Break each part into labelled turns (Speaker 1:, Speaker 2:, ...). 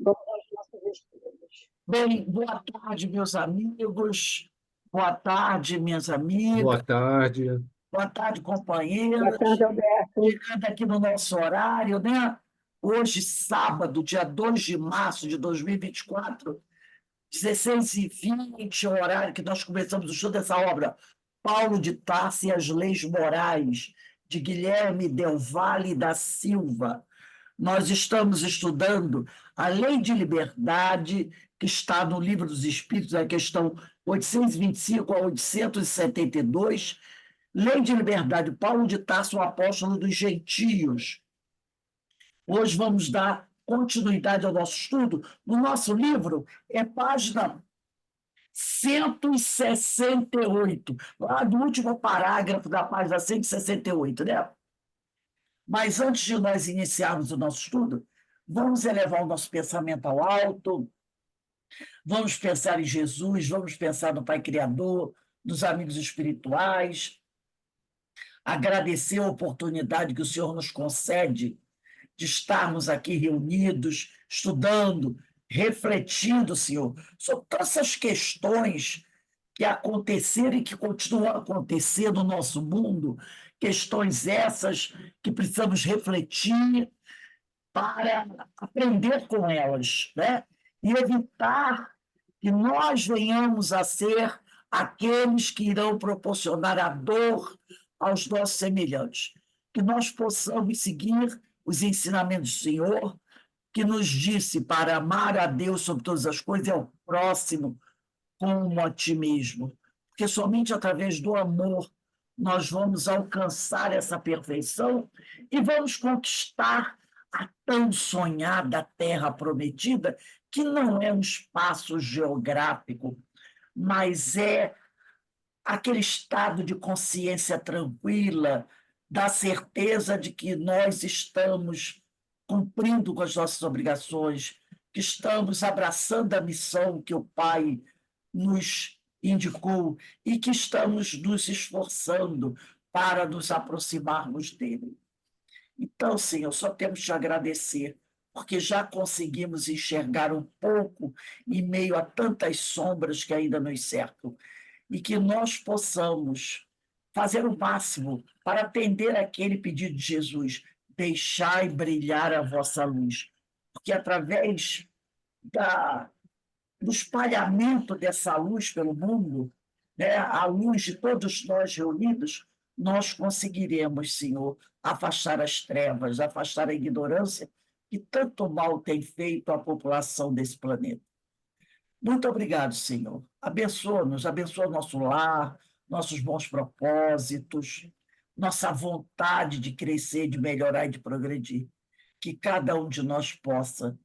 Speaker 1: Vamos aos nossos estudos.
Speaker 2: Bem, boa tarde, meus amigos. Boa tarde, minhas
Speaker 3: Boa
Speaker 2: amigas.
Speaker 3: tarde.
Speaker 2: Boa tarde,
Speaker 1: Boa tarde,
Speaker 2: companheiros.
Speaker 1: Alberto.
Speaker 2: Chegando aqui no nosso horário, né? Hoje, sábado, dia 2 de março de 2024, 16h20, o horário que nós começamos o estudo dessa obra, Paulo de Tarso e as Leis Morais, de Guilherme Del Valle da Silva. Nós estamos estudando a Lei de Liberdade, que está no Livro dos Espíritos, a questão 825 a 872, Lei de Liberdade, Paulo de Tarso, o apóstolo dos gentios. Hoje vamos dar continuidade ao nosso estudo. No nosso livro, é página 168, lá do último parágrafo da página 168, né? Mas antes de nós iniciarmos o nosso estudo, vamos elevar o nosso pensamento ao alto, vamos pensar em Jesus, vamos pensar no Pai Criador, nos amigos espirituais, agradecer a oportunidade que o Senhor nos concede de estarmos aqui reunidos, estudando, refletindo, Senhor, sobre todas essas questões que aconteceram e que continuam a acontecer no nosso mundo, questões essas que precisamos refletir para aprender com elas, né? E evitar que nós venhamos a ser aqueles que irão proporcionar a dor aos nossos semelhantes. Que nós possamos seguir os ensinamentos do Senhor, que nos disse para amar a Deus sobre todas as coisas e ao próximo como a ti mesmo. Porque somente através do amor nós vamos alcançar essa perfeição e vamos conquistar a tão sonhada terra prometida, que não é um espaço geográfico, mas é aquele estado de consciência tranquila, da certeza de que nós estamos cumprindo com as nossas obrigações, que estamos abraçando a missão que o Pai nos indicou e que estamos nos esforçando para nos aproximarmos dele. Então, Senhor, só temos te agradecer, porque já conseguimos enxergar um pouco em meio a tantas sombras que ainda nos cercam, e que nós possamos fazer o máximo para atender aquele pedido de Jesus: deixai brilhar a vossa luz, porque através do espalhamento dessa luz pelo mundo, né, a luz de todos nós reunidos, nós conseguiremos, Senhor, afastar as trevas, afastar a ignorância que tanto mal tem feito à população desse planeta. Muito obrigado, Senhor. Abençoa-nos, abençoa nosso lar, nossos bons propósitos, nossa vontade de crescer, de melhorar e de progredir. Que cada um de nós possa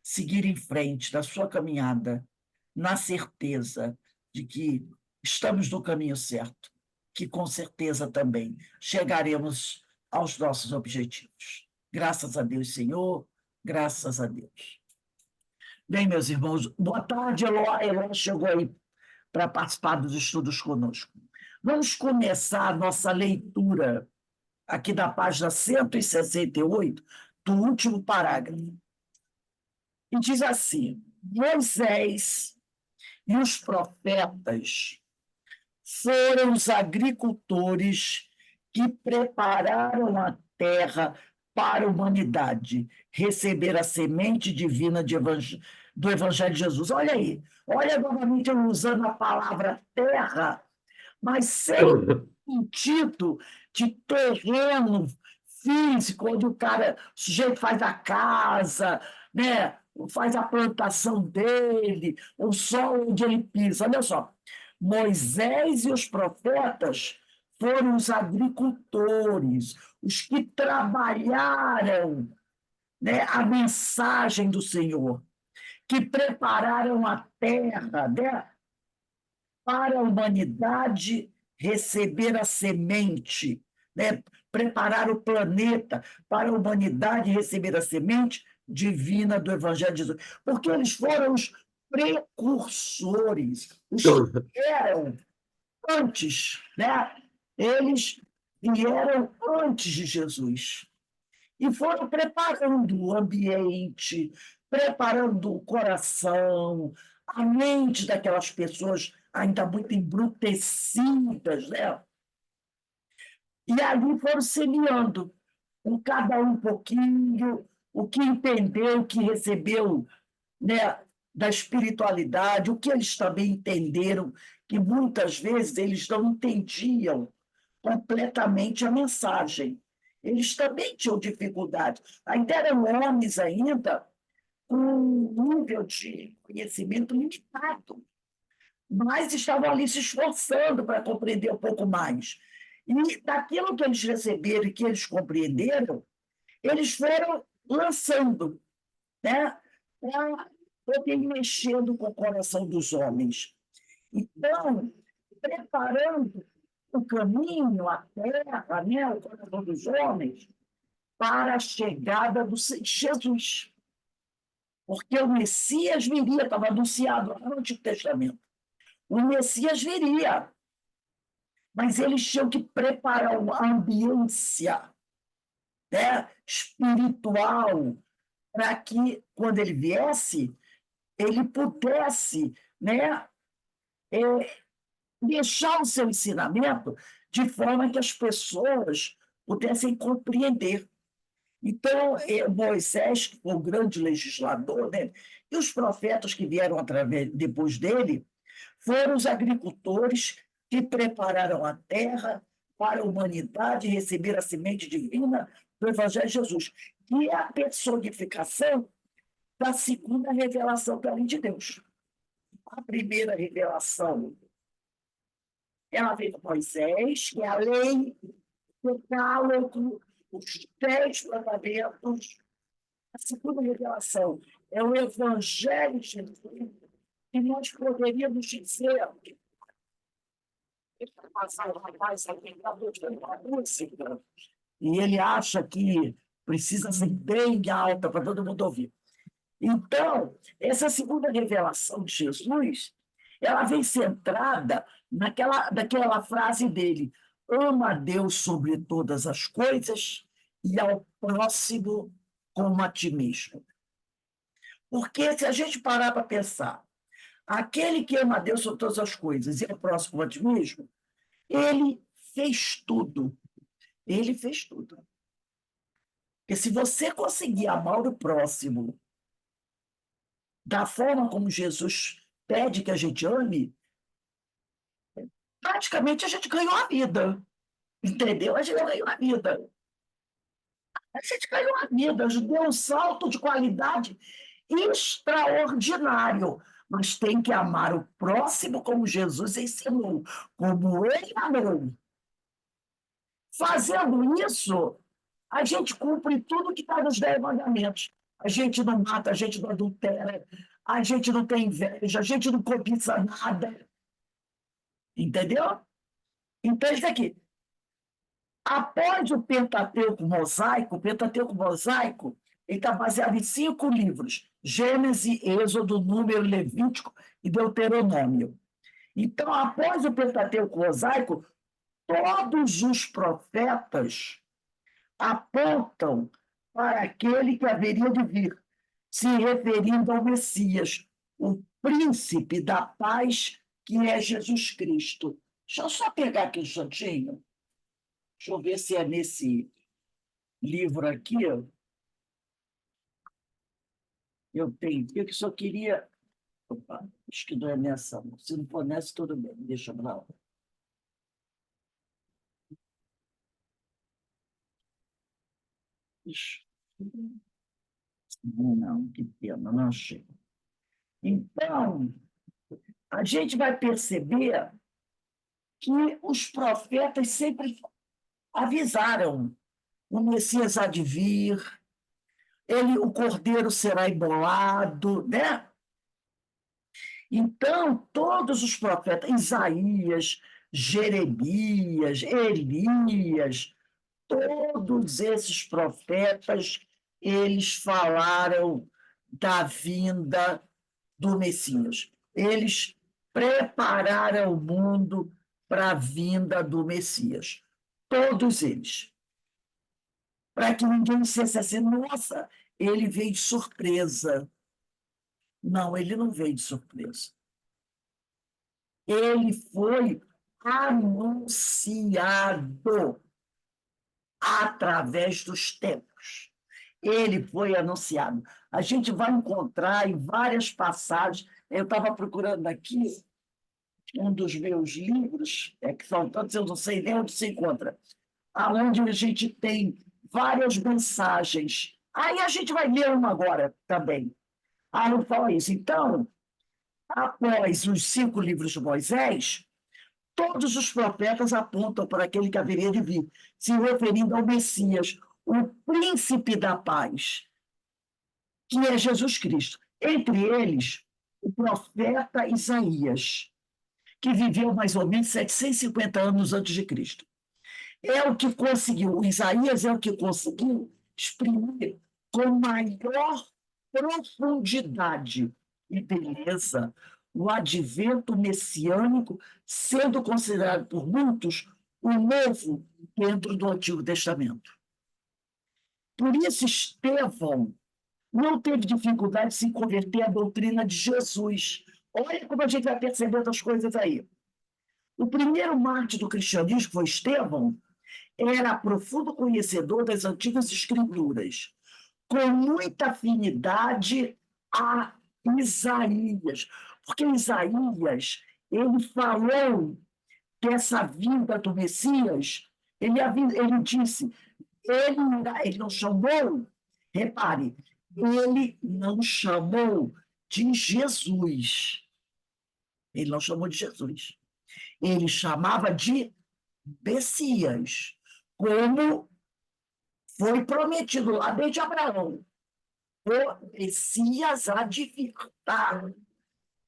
Speaker 2: seguir em frente na sua caminhada, na certeza de que estamos no caminho certo, que com certeza também chegaremos aos nossos objetivos. Graças a Deus, Senhor, graças a Deus. Bem, meus irmãos, boa tarde, Eloá. Eloá chegou aí para participar dos estudos conosco. Vamos começar a nossa leitura aqui da página 168, do último parágrafo. E diz assim: Moisés e os profetas foram os agricultores que prepararam a terra para a humanidade receber a semente divina do Evangelho de Jesus. Olha aí, olha novamente eu usando a palavra terra, mas sem sentido de terreno físico, onde o sujeito faz a casa, né? Faz a plantação dele, o sol onde ele pisa. Olha só, Moisés e os profetas foram os agricultores, os que trabalharam, né, a mensagem do Senhor, que prepararam a terra, né, para a humanidade receber a semente, né, preparar o planeta para a humanidade receber a semente divina do Evangelho de Jesus. Porque eles foram os precursores, os que eram antes, né? Eles vieram antes de Jesus. e foram preparando o ambiente, preparando o coração, a mente daquelas pessoas ainda muito embrutecidas, né? E ali foram semeando, cada um pouquinho, o que entendeu, o que recebeu, né, da espiritualidade, o que eles também entenderam, que muitas vezes eles não entendiam completamente a mensagem. Eles também tinham dificuldade. Ainda eram homens ainda com um nível de conhecimento limitado, mas estavam ali se esforçando para compreender um pouco mais. E daquilo que eles receberam e que eles compreenderam, eles foram lançando, né, para poder ir mexendo com o coração dos homens. Então, preparando o caminho, a terra, né, o coração dos homens, para a chegada de Jesus. Porque o Messias viria, estava anunciado lá no Antigo Testamento. O Messias viria, mas eles tinham que preparar uma ambiência, né, espiritual, para que, quando ele viesse, ele pudesse, né, deixar o seu ensinamento de forma que as pessoas pudessem compreender. Então, Moisés, que foi o grande legislador, né, e os profetas que vieram depois dele, foram os agricultores que prepararam a terra para a humanidade receber a semente divina do Evangelho de Jesus, que é a personificação da segunda revelação da lei de Deus. A primeira revelação, ela veio com Moisés, que é a lei, o decálogo, os 10 mandamentos. A segunda revelação é o Evangelho de Jesus, que nós poderíamos dizer que passar o rapaz aqui está buscando uma música, e ele acha que precisa ser bem alta para todo mundo ouvir. Então, essa segunda revelação de Jesus, ela vem centrada naquela frase dele: ama a Deus sobre todas as coisas e ao próximo como a ti mesmo. Porque se a gente parar para pensar, aquele que ama a Deus sobre todas as coisas e ao próximo como a ti mesmo, ele fez tudo. Ele fez tudo. Porque se você conseguir amar o próximo da forma como Jesus pede que a gente ame, praticamente a gente ganhou a vida. Entendeu? A gente ganhou a vida. A gente ganhou a vida, a gente deu um salto de qualidade extraordinário. Mas tem que amar o próximo como Jesus ensinou, como ele amou. Fazendo isso, a gente cumpre tudo que está nos 10 mandamentos. A gente não mata, a gente não adultera, a gente não tem inveja, a gente não cobiça nada. Entendeu? Então, isso aqui. Após o Pentateuco mosaico, ele está baseado em 5 livros: Gênesis, Êxodo, Número, Levítico e Deuteronômio. Então, após o Pentateuco mosaico, todos os profetas apontam para aquele que haveria de vir, se referindo ao Messias, o príncipe da paz, que é Jesus Cristo. Deixa eu só pegar aqui um instantinho. Deixa eu ver se é nesse livro aqui. Eu tenho. Eu que só queria. Opa, acho que não é nessa. Se não for nessa, tudo bem. Deixa eu lá. Ixi. Não, que pena, não achei. Então, a gente vai perceber que os profetas sempre avisaram: o Messias há de vir, o cordeiro será imolado, né? Então, todos os profetas, Isaías, Jeremias, Elias, todos esses profetas, eles falaram da vinda do Messias. Eles prepararam o mundo para a vinda do Messias. Todos eles. para que ninguém dissesse assim, nossa, ele veio de surpresa. Não, ele não veio de surpresa. Ele foi anunciado através dos tempos. Ele foi anunciado. A gente vai encontrar em várias passagens. Eu estava procurando aqui um dos meus livros, que são tantos, eu não sei nem onde se encontra, aonde a gente tem várias mensagens. Aí a gente vai ler uma agora também. Aí eu falo isso. Então, após os 5 livros de Moisés, todos os profetas apontam para aquele que haveria de vir, se referindo ao Messias, o príncipe da paz, que é Jesus Cristo. Entre eles, o profeta Isaías, que viveu mais ou menos 750 anos antes de Cristo. É o que conseguiu, o Isaías é o que conseguiu exprimir com maior profundidade e beleza o advento messiânico, sendo considerado por muitos o novo dentro do Antigo Testamento. Por isso, Estevão não teve dificuldade de se converter à doutrina de Jesus. Olha como a gente vai percebendo as coisas aí. O primeiro mártir do cristianismo, que foi Estevão, era profundo conhecedor das antigas escrituras, com muita afinidade a Isaías, porque Isaías, ele falou que essa vinda do Messias, ele disse, ele não chamou, repare, ele não chamou de Jesus, ele não chamou de Jesus, ele chamava de Messias, como foi prometido lá desde Abraão. O Messias há de vir. Tá?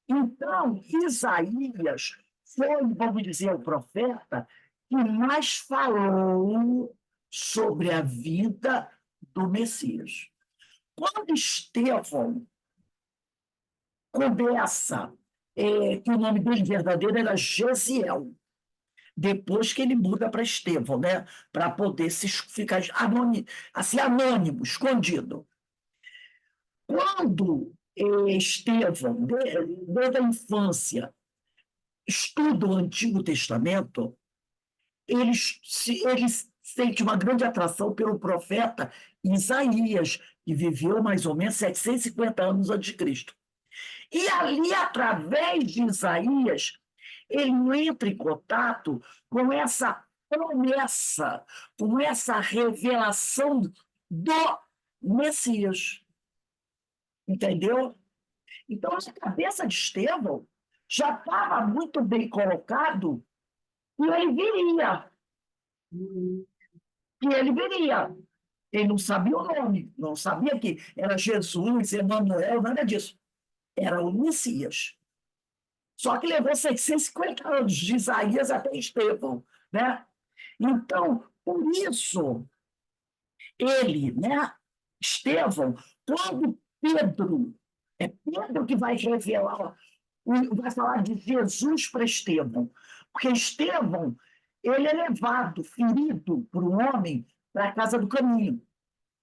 Speaker 2: Então, Isaías foi, vamos dizer, o profeta que mais falou sobre a vida do Messias. Quando Estevão começa, que o nome dele verdadeiro era Gesiel, depois que ele muda para Estevão, né? Para poder ficar anônimo, escondido. Quando Estevão, desde a infância, estuda o Antigo Testamento, ele sente uma grande atração pelo profeta Isaías, que viveu mais ou menos 750 anos antes de Cristo. E ali, através de Isaías, ele entra em contato com essa promessa, com essa revelação do Messias. Entendeu? Então, a cabeça de Estevão já estava muito bem colocado e ele viria. E ele viria. Ele não sabia o nome, não sabia que era Jesus, Emanuel, nada disso. Era o Messias. Só que levou 650 anos, de Isaías até Estevão. Né? Então, por isso, ele, né, Estevão, quando Pedro, é Pedro que vai revelar, vai falar de Jesus para Estevão, porque Estevão, ele é levado, ferido por um homem para a casa do caminho.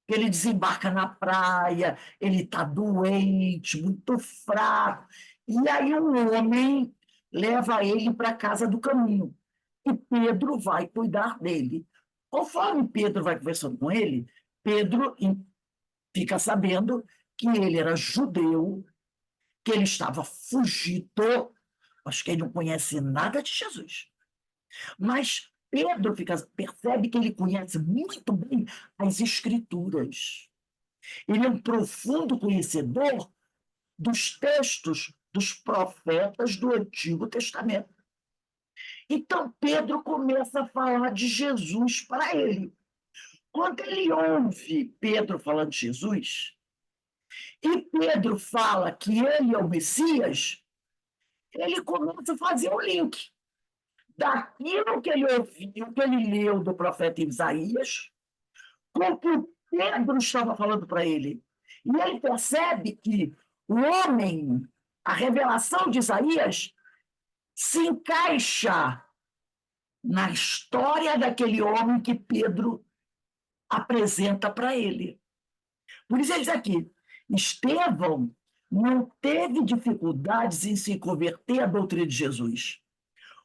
Speaker 2: Ele desembarca na praia, ele está doente, muito fraco, e aí um homem leva ele para a casa do caminho, e Pedro vai cuidar dele. Conforme Pedro vai conversando com ele, Pedro fica sabendo que ele era judeu, que ele estava fugido, acho que ele não conhece nada de Jesus. Mas Pedro percebe que ele conhece muito bem as Escrituras. Ele é um profundo conhecedor dos textos dos profetas do Antigo Testamento. Então, Pedro começa a falar de Jesus para ele. Quando ele ouve Pedro falando de Jesus, e Pedro fala que ele é o Messias, ele começa a fazer o link daquilo que ele ouviu, que ele leu do profeta Isaías, com o que Pedro estava falando para ele. E ele percebe que o homem, a revelação de Isaías, se encaixa na história daquele homem que Pedro apresenta para ele. Por isso ele diz aqui, Estevão não teve dificuldades em se converter à doutrina de Jesus.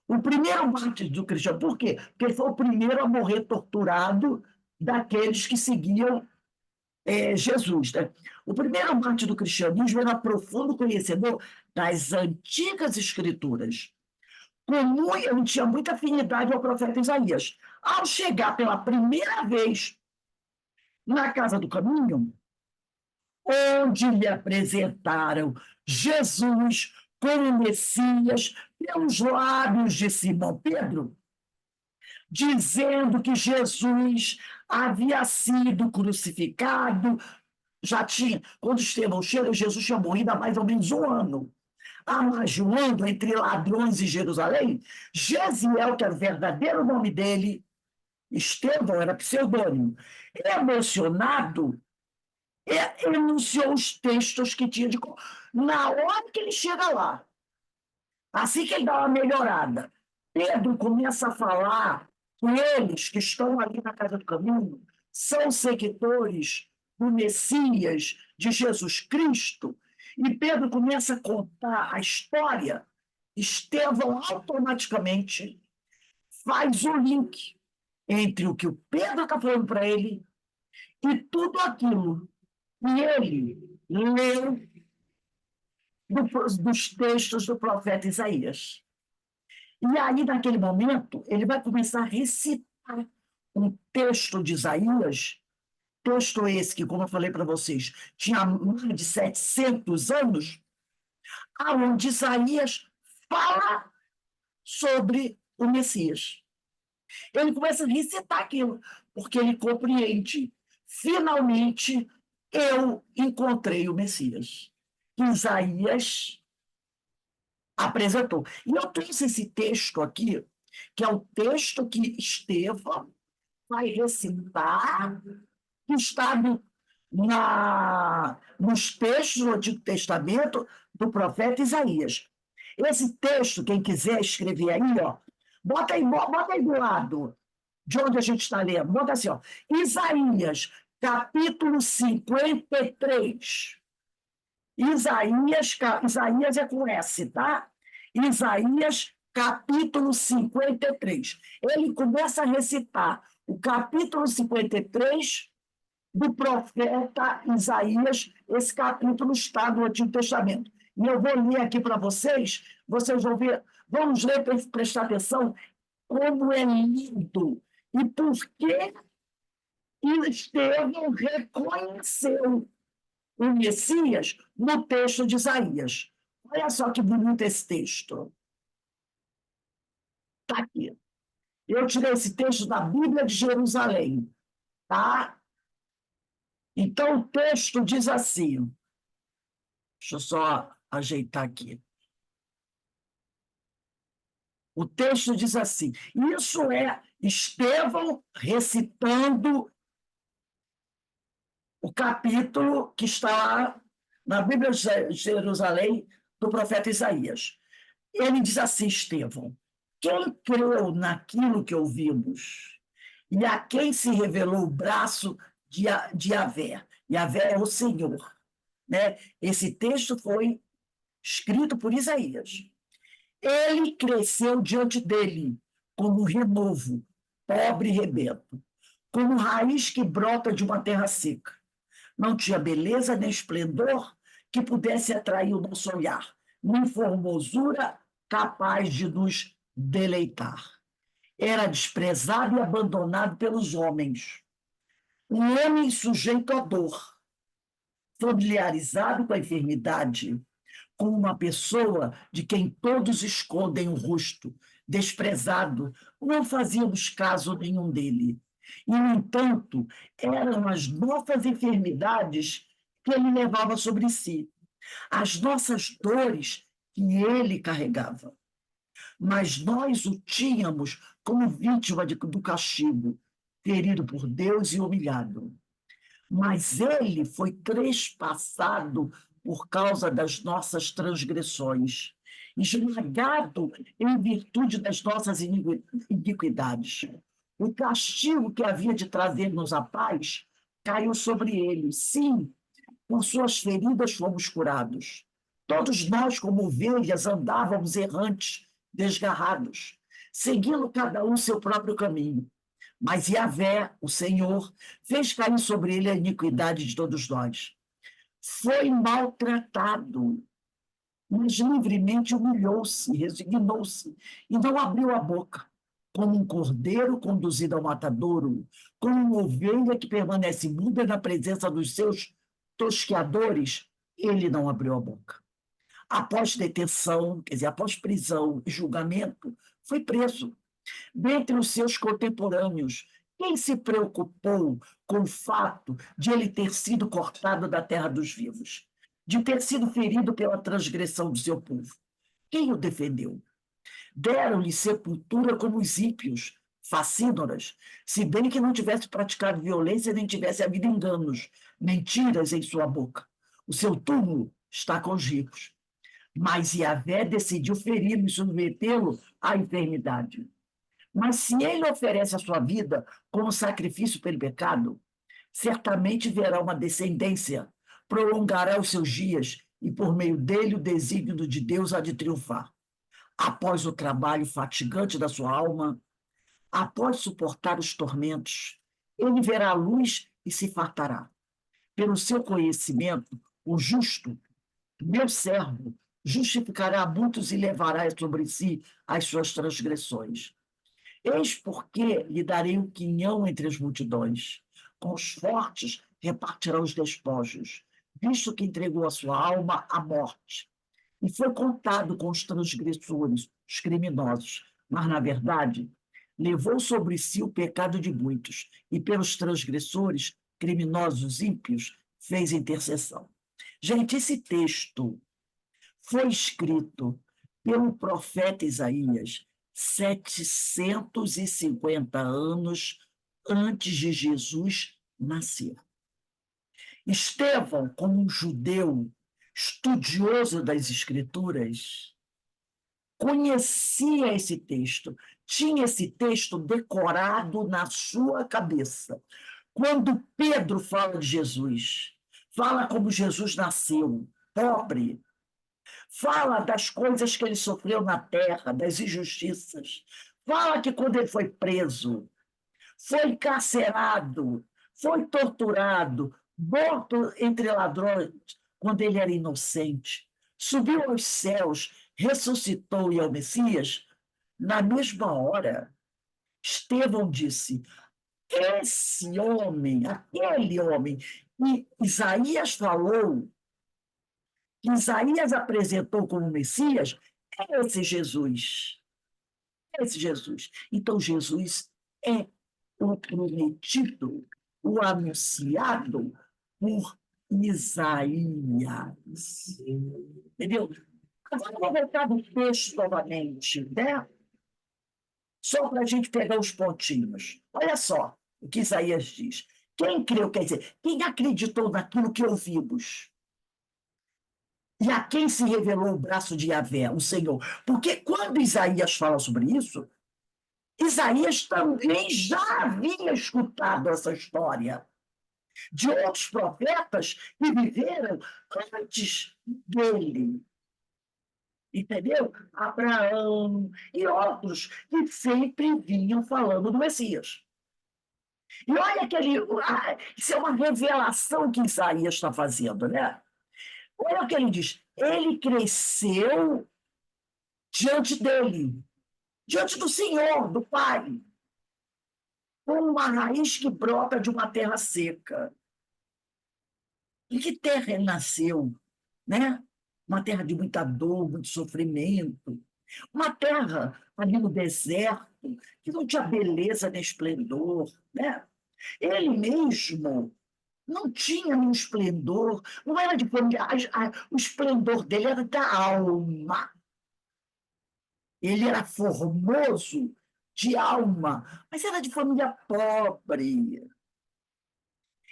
Speaker 2: O primeiro mártir do cristianismo, por quê? Porque ele foi o primeiro a morrer torturado daqueles que seguiam Jesus. Né? O primeiro mártir do cristianismo era profundo conhecedor das antigas escrituras. Ele tinha muita afinidade ao profeta Isaías. Ao chegar pela primeira vez na Casa do Caminho, onde lhe apresentaram Jesus como Messias pelos lábios de Simão Pedro, dizendo que Jesus havia sido crucificado, quando Estevão chega, Jesus tinha morrido há mais ou menos um ano. Há mais de um ano, entre ladrões e Jerusalém, Gesiel, que era o verdadeiro nome dele, Estevão era pseudônimo, emocionado, enunciou os textos que tinha de... Na hora que ele chega lá, assim que ele dá uma melhorada, Pedro começa a falar que eles que estão ali na Casa do Caminho são seguidores do Messias, de Jesus Cristo, e Pedro começa a contar a história, Estevão automaticamente faz o link entre o que o Pedro está falando para ele e tudo aquilo que ele leu dos textos do profeta Isaías. E aí, naquele momento, ele vai começar a recitar um texto de Isaías, texto esse que, como eu falei para vocês, tinha mais de 700 anos, aonde Isaías fala sobre o Messias. Ele começa a recitar aquilo, porque ele compreende. Finalmente, eu encontrei o Messias. Isaías apresentou. E eu trouxe esse texto aqui, que é o texto que Estevão vai recitar, que está nos textos do Antigo Testamento do profeta Isaías. Esse texto, quem quiser escrever aí, ó, bota aí do lado de onde a gente está lendo, bota assim, ó, Isaías, capítulo 53. Isaías é com S, tá? Isaías, capítulo 53. Ele começa a recitar o capítulo 53 do profeta Isaías. Esse capítulo está no Antigo Testamento. E eu vou ler aqui para vocês vão ver, vamos ler para prestar atenção como é lindo e por que Estevão reconheceu o Messias no texto de Isaías. Olha só que bonito esse texto. Está aqui. Eu tirei esse texto da Bíblia de Jerusalém. Tá? Então, o texto diz assim. Deixa eu só ajeitar aqui. O texto diz assim. Isso é Estevão recitando o capítulo que está lá na Bíblia de Jerusalém do profeta Isaías. Ele diz assim, Estevão, quem creu naquilo que ouvimos e a quem se revelou o braço de Yahvé? Yahvé é o Senhor. Né? Esse texto foi escrito por Isaías. Ele cresceu diante dele como renovo, pobre e rebento, como raiz que brota de uma terra seca. Não tinha beleza nem esplendor que pudesse atrair o nosso olhar, nem formosura capaz de nos deleitar. Era desprezado e abandonado pelos homens. Um homem sujeito à dor, familiarizado com a enfermidade, com uma pessoa de quem todos escondem o rosto, desprezado, não fazíamos caso nenhum dele. E, no entanto, eram as nossas enfermidades que ele levava sobre si, as nossas dores que ele carregava. Mas nós o tínhamos como vítima do castigo, ferido por Deus e humilhado. Mas ele foi trespassado por causa das nossas transgressões, esmagado em virtude das nossas iniquidades. O castigo que havia de trazer-nos a paz caiu sobre ele. Sim, por suas feridas fomos curados. Todos nós, como ovelhas, andávamos errantes, desgarrados, seguindo cada um seu próprio caminho. Mas Yahvé, o Senhor, fez cair sobre ele a iniquidade de todos nós. Foi maltratado, mas livremente humilhou-se, resignou-se e não abriu a boca. Como um cordeiro conduzido ao matadouro, como uma ovelha que permanece muda na presença dos seus tosqueadores, ele não abriu a boca. Após detenção, quer dizer, após prisão e julgamento, foi preso. Dentre os seus contemporâneos, quem se preocupou com o fato de ele ter sido cortado da terra dos vivos, de ter sido ferido pela transgressão do seu povo? Quem o defendeu? Deram-lhe sepultura como os ímpios, facínoras, se bem que não tivesse praticado violência nem tivesse havido enganos, mentiras em sua boca. O seu túmulo está com os ricos. Mas Yahvé decidiu feri-lo e submetê-lo à enfermidade. Mas se ele oferece a sua vida como sacrifício pelo pecado, certamente verá uma descendência, prolongará os seus dias e por meio dele o desígnio de Deus há de triunfar. Após o trabalho fatigante da sua alma, após suportar os tormentos, ele verá a luz e se fartará. Pelo seu conhecimento, o justo, meu servo, justificará muitos e levará sobre si as suas transgressões. Eis porque lhe darei o quinhão entre as multidões. Com os fortes repartirá os despojos, visto que entregou a sua alma à morte. E foi contado com os transgressores, os criminosos. Mas, na verdade, levou sobre si o pecado de muitos, e pelos transgressores, criminosos, ímpios, fez intercessão. Gente, esse texto foi escrito pelo profeta Isaías 750 anos antes de Jesus nascer. Estevão, como um judeu estudioso das Escrituras, conhecia esse texto, tinha esse texto decorado na sua cabeça. Quando Pedro fala de Jesus, fala como Jesus nasceu, pobre, fala das coisas que ele sofreu na terra, das injustiças, fala que quando ele foi preso, foi encarcerado, foi torturado, morto entre ladrões, quando ele era inocente, subiu aos céus, ressuscitou e é o Messias, na mesma hora, Estevão disse: esse homem, aquele homem, e Isaías falou, que Isaías apresentou como Messias, é esse Jesus. É esse Jesus. Então, Jesus é o prometido, o anunciado por Isaías. Entendeu? Agora, eu vou voltar no texto novamente, né? Só para a gente pegar os pontinhos. Olha só o que Isaías diz. Quem creu, quer dizer, quem acreditou naquilo que ouvimos? E a quem se revelou o braço de Yahvé, o Senhor? Porque quando Isaías fala sobre isso, Isaías também já havia escutado essa história de outros profetas que viveram antes dele. Entendeu? Abraão e outros que sempre vinham falando do Messias. E olha que isso é uma revelação que Isaías está fazendo, né? Olha o que ele diz. Ele cresceu diante dele, diante do Senhor, do Pai, como uma raiz que brota de uma terra seca. Em que terra ele nasceu? Né? Uma terra de muita dor, muito sofrimento. Uma terra ali no deserto, que não tinha beleza nem esplendor. Né? Ele mesmo não tinha nenhum esplendor, não era de família, o esplendor dele era da alma. Ele era formoso de alma, mas era de família pobre.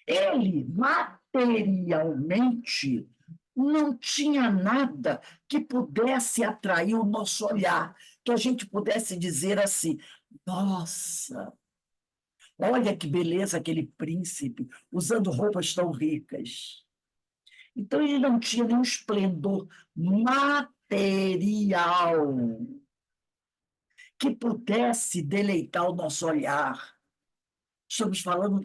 Speaker 2: Ele, materialmente, não tinha nada que pudesse atrair o nosso olhar, que a gente pudesse dizer assim: nossa, Olha que beleza aquele príncipe, usando roupas tão ricas. Então, ele não tinha nenhum esplendor material que pudesse deleitar o nosso olhar. Estamos falando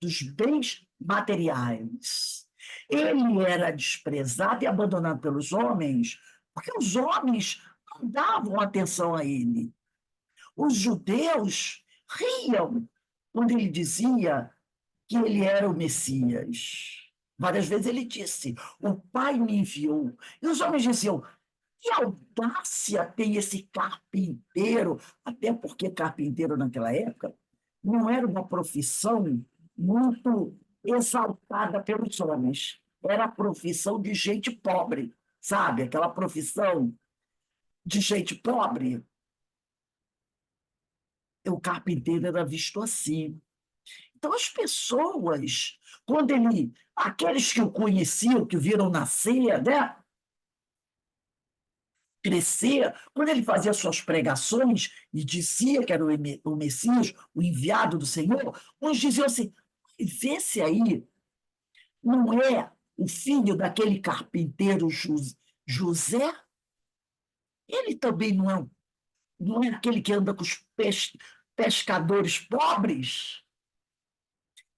Speaker 2: dos bens materiais. Ele era desprezado e abandonado pelos homens, porque os homens não davam atenção a ele. Os judeus riam quando ele dizia que ele era o Messias. Várias vezes ele disse: o Pai me enviou. E os homens diziam: que audácia tem esse carpinteiro? Até porque carpinteiro naquela época não era uma profissão muito exaltada pelos homens. Era a profissão de gente pobre, sabe? Aquela profissão de gente pobre. O carpinteiro era visto assim. Então, as pessoas, quando ele, aqueles que o conheciam, que o viram nascer, né, crescer, quando ele fazia suas pregações e dizia que era o Messias, o enviado do Senhor, uns diziam assim: vê-se aí, não é o filho daquele carpinteiro José? Ele também não é aquele que anda com os pescadores pobres?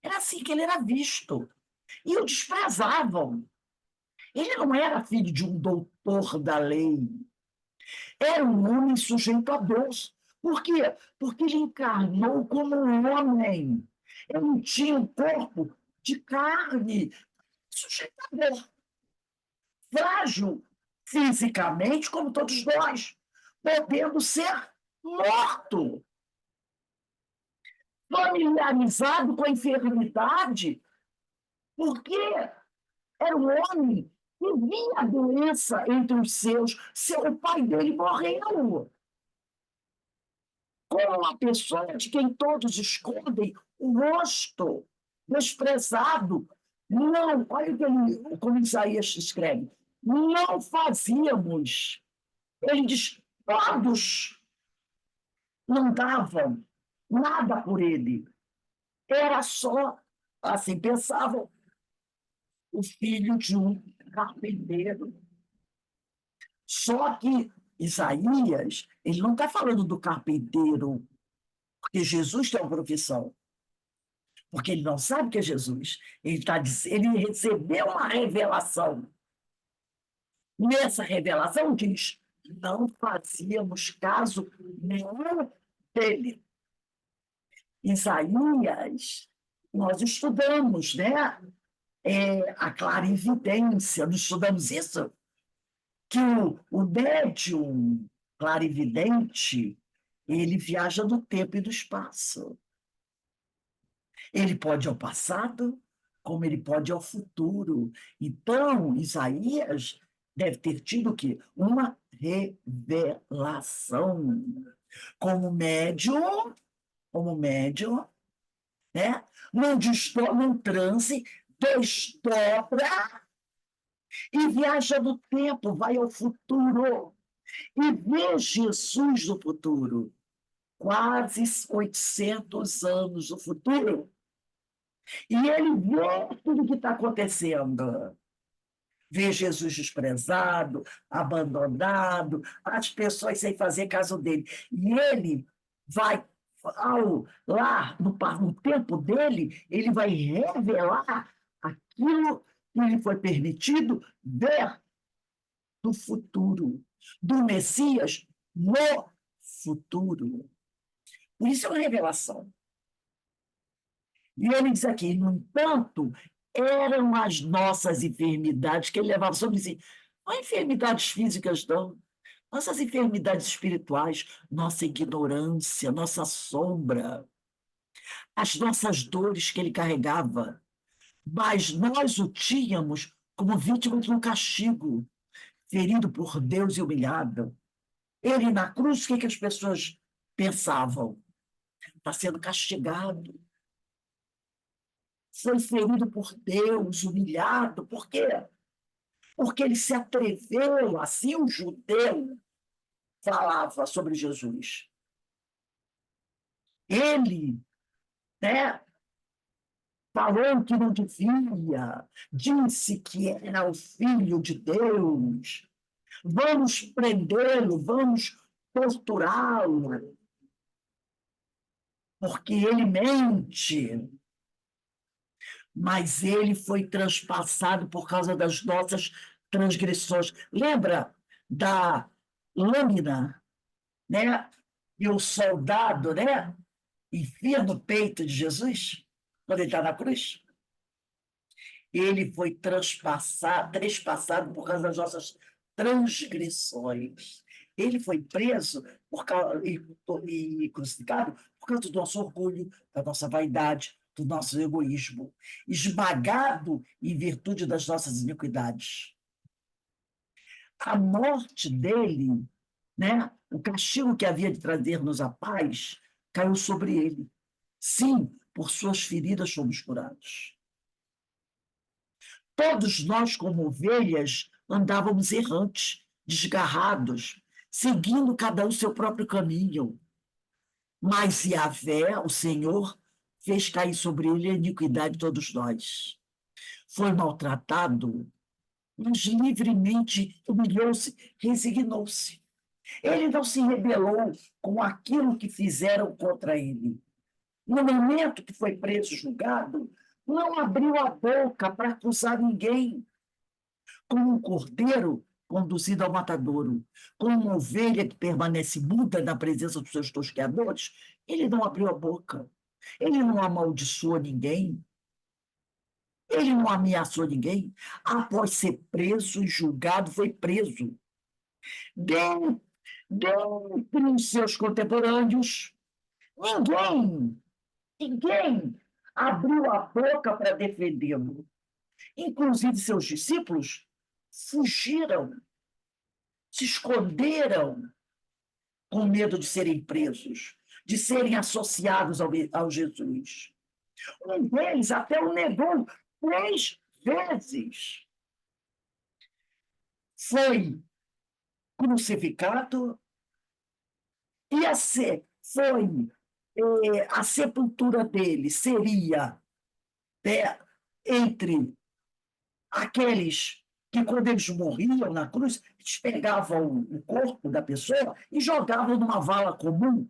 Speaker 2: Era assim que ele era visto. E o desprezavam. Ele não era filho de um doutor da lei. Era um homem sujeito a dor. Por quê? Porque ele encarnou como um homem. Ele não tinha um corpo de carne, sujeito a dor. Frágil fisicamente, como todos nós, podendo ser morto. Familiarizado com a enfermidade, porque era um homem que via a doença entre os seus. O pai dele morreu. Como uma pessoa de quem todos escondem o rosto, desprezado. Não, olha como Isaías escreve. Não fazíamos. Ele diz, todos não davam nada por ele. Era só, assim pensavam, o filho de um carpinteiro. Só que Isaías, ele não está falando do carpinteiro, porque Jesus tem uma profissão, porque ele não sabe que é Jesus. Ele recebeu uma revelação. Nessa revelação diz, não fazíamos caso nenhum dele. Isaías, nós estudamos, né? A clarividência, nós estudamos isso, que o médium clarividente, ele viaja no tempo e no espaço. Ele pode ir ao passado, como ele pode ir ao futuro. Então, Isaías deve ter tido o quê? Uma revelação. Como médium, né? Num transe, desdobra e viaja no tempo, vai ao futuro e vê Jesus no futuro. Quase 800 anos no futuro. E ele vê tudo o que está acontecendo. Vê Jesus desprezado, abandonado, as pessoas sem fazer caso dele. E ele vai, lá no tempo dele, ele vai revelar aquilo que lhe foi permitido ver do futuro, do Messias no futuro. Isso é uma revelação. E ele diz aqui, no entanto, eram as nossas enfermidades que ele levava sobre si. Não enfermidades físicas, não. Nossas enfermidades espirituais, nossa ignorância, nossa sombra, as nossas dores que ele carregava. Mas nós o tínhamos como vítima de um castigo, ferido por Deus e humilhado. Ele na cruz, o que as pessoas pensavam? Está sendo castigado. Foi ferido por Deus, humilhado. Por quê? Porque ele se atreveu, assim o judeu falava sobre Jesus. Ele né? Falou que não devia, disse que era o filho de Deus. Vamos prendê-lo, vamos torturá-lo, porque ele mente. Mas ele foi transpassado por causa das nossas transgressões. Lembra da lâmina, né? E o soldado, né? Enfia no peito de Jesus, quando ele está na cruz. Ele foi trespassado por causa das nossas transgressões. Ele foi preso e crucificado por causa do nosso orgulho, da nossa vaidade, do nosso egoísmo, esmagado em virtude das nossas iniquidades. A morte dele, né, o castigo que havia de trazer-nos a paz, caiu sobre ele. Sim, por suas feridas fomos curados. Todos nós, como ovelhas, andávamos errantes, desgarrados, seguindo cada um seu próprio caminho. Mas Yahvé, o Senhor, fez cair sobre ele a iniquidade de todos nós. Foi maltratado, mas livremente humilhou-se, resignou-se. Ele não se rebelou com aquilo que fizeram contra ele. No momento que foi preso e julgado, não abriu a boca para acusar ninguém. Como um cordeiro conduzido ao matadouro, como uma ovelha que permanece muda na presença dos seus tosqueadores, ele não abriu a boca. Ele não amaldiçoou ninguém. Ele não ameaçou ninguém. Após ser preso e julgado, foi preso. Dentre os seus contemporâneos, ninguém abriu a boca para defendê-lo. Inclusive seus discípulos fugiram, se esconderam com medo de serem presos, de serem associados ao Jesus. Um deles até o negou 3 vezes. Foi crucificado e a sepultura dele seria, né, entre aqueles que, quando eles morriam na cruz, eles pegavam o corpo da pessoa e jogavam numa vala comum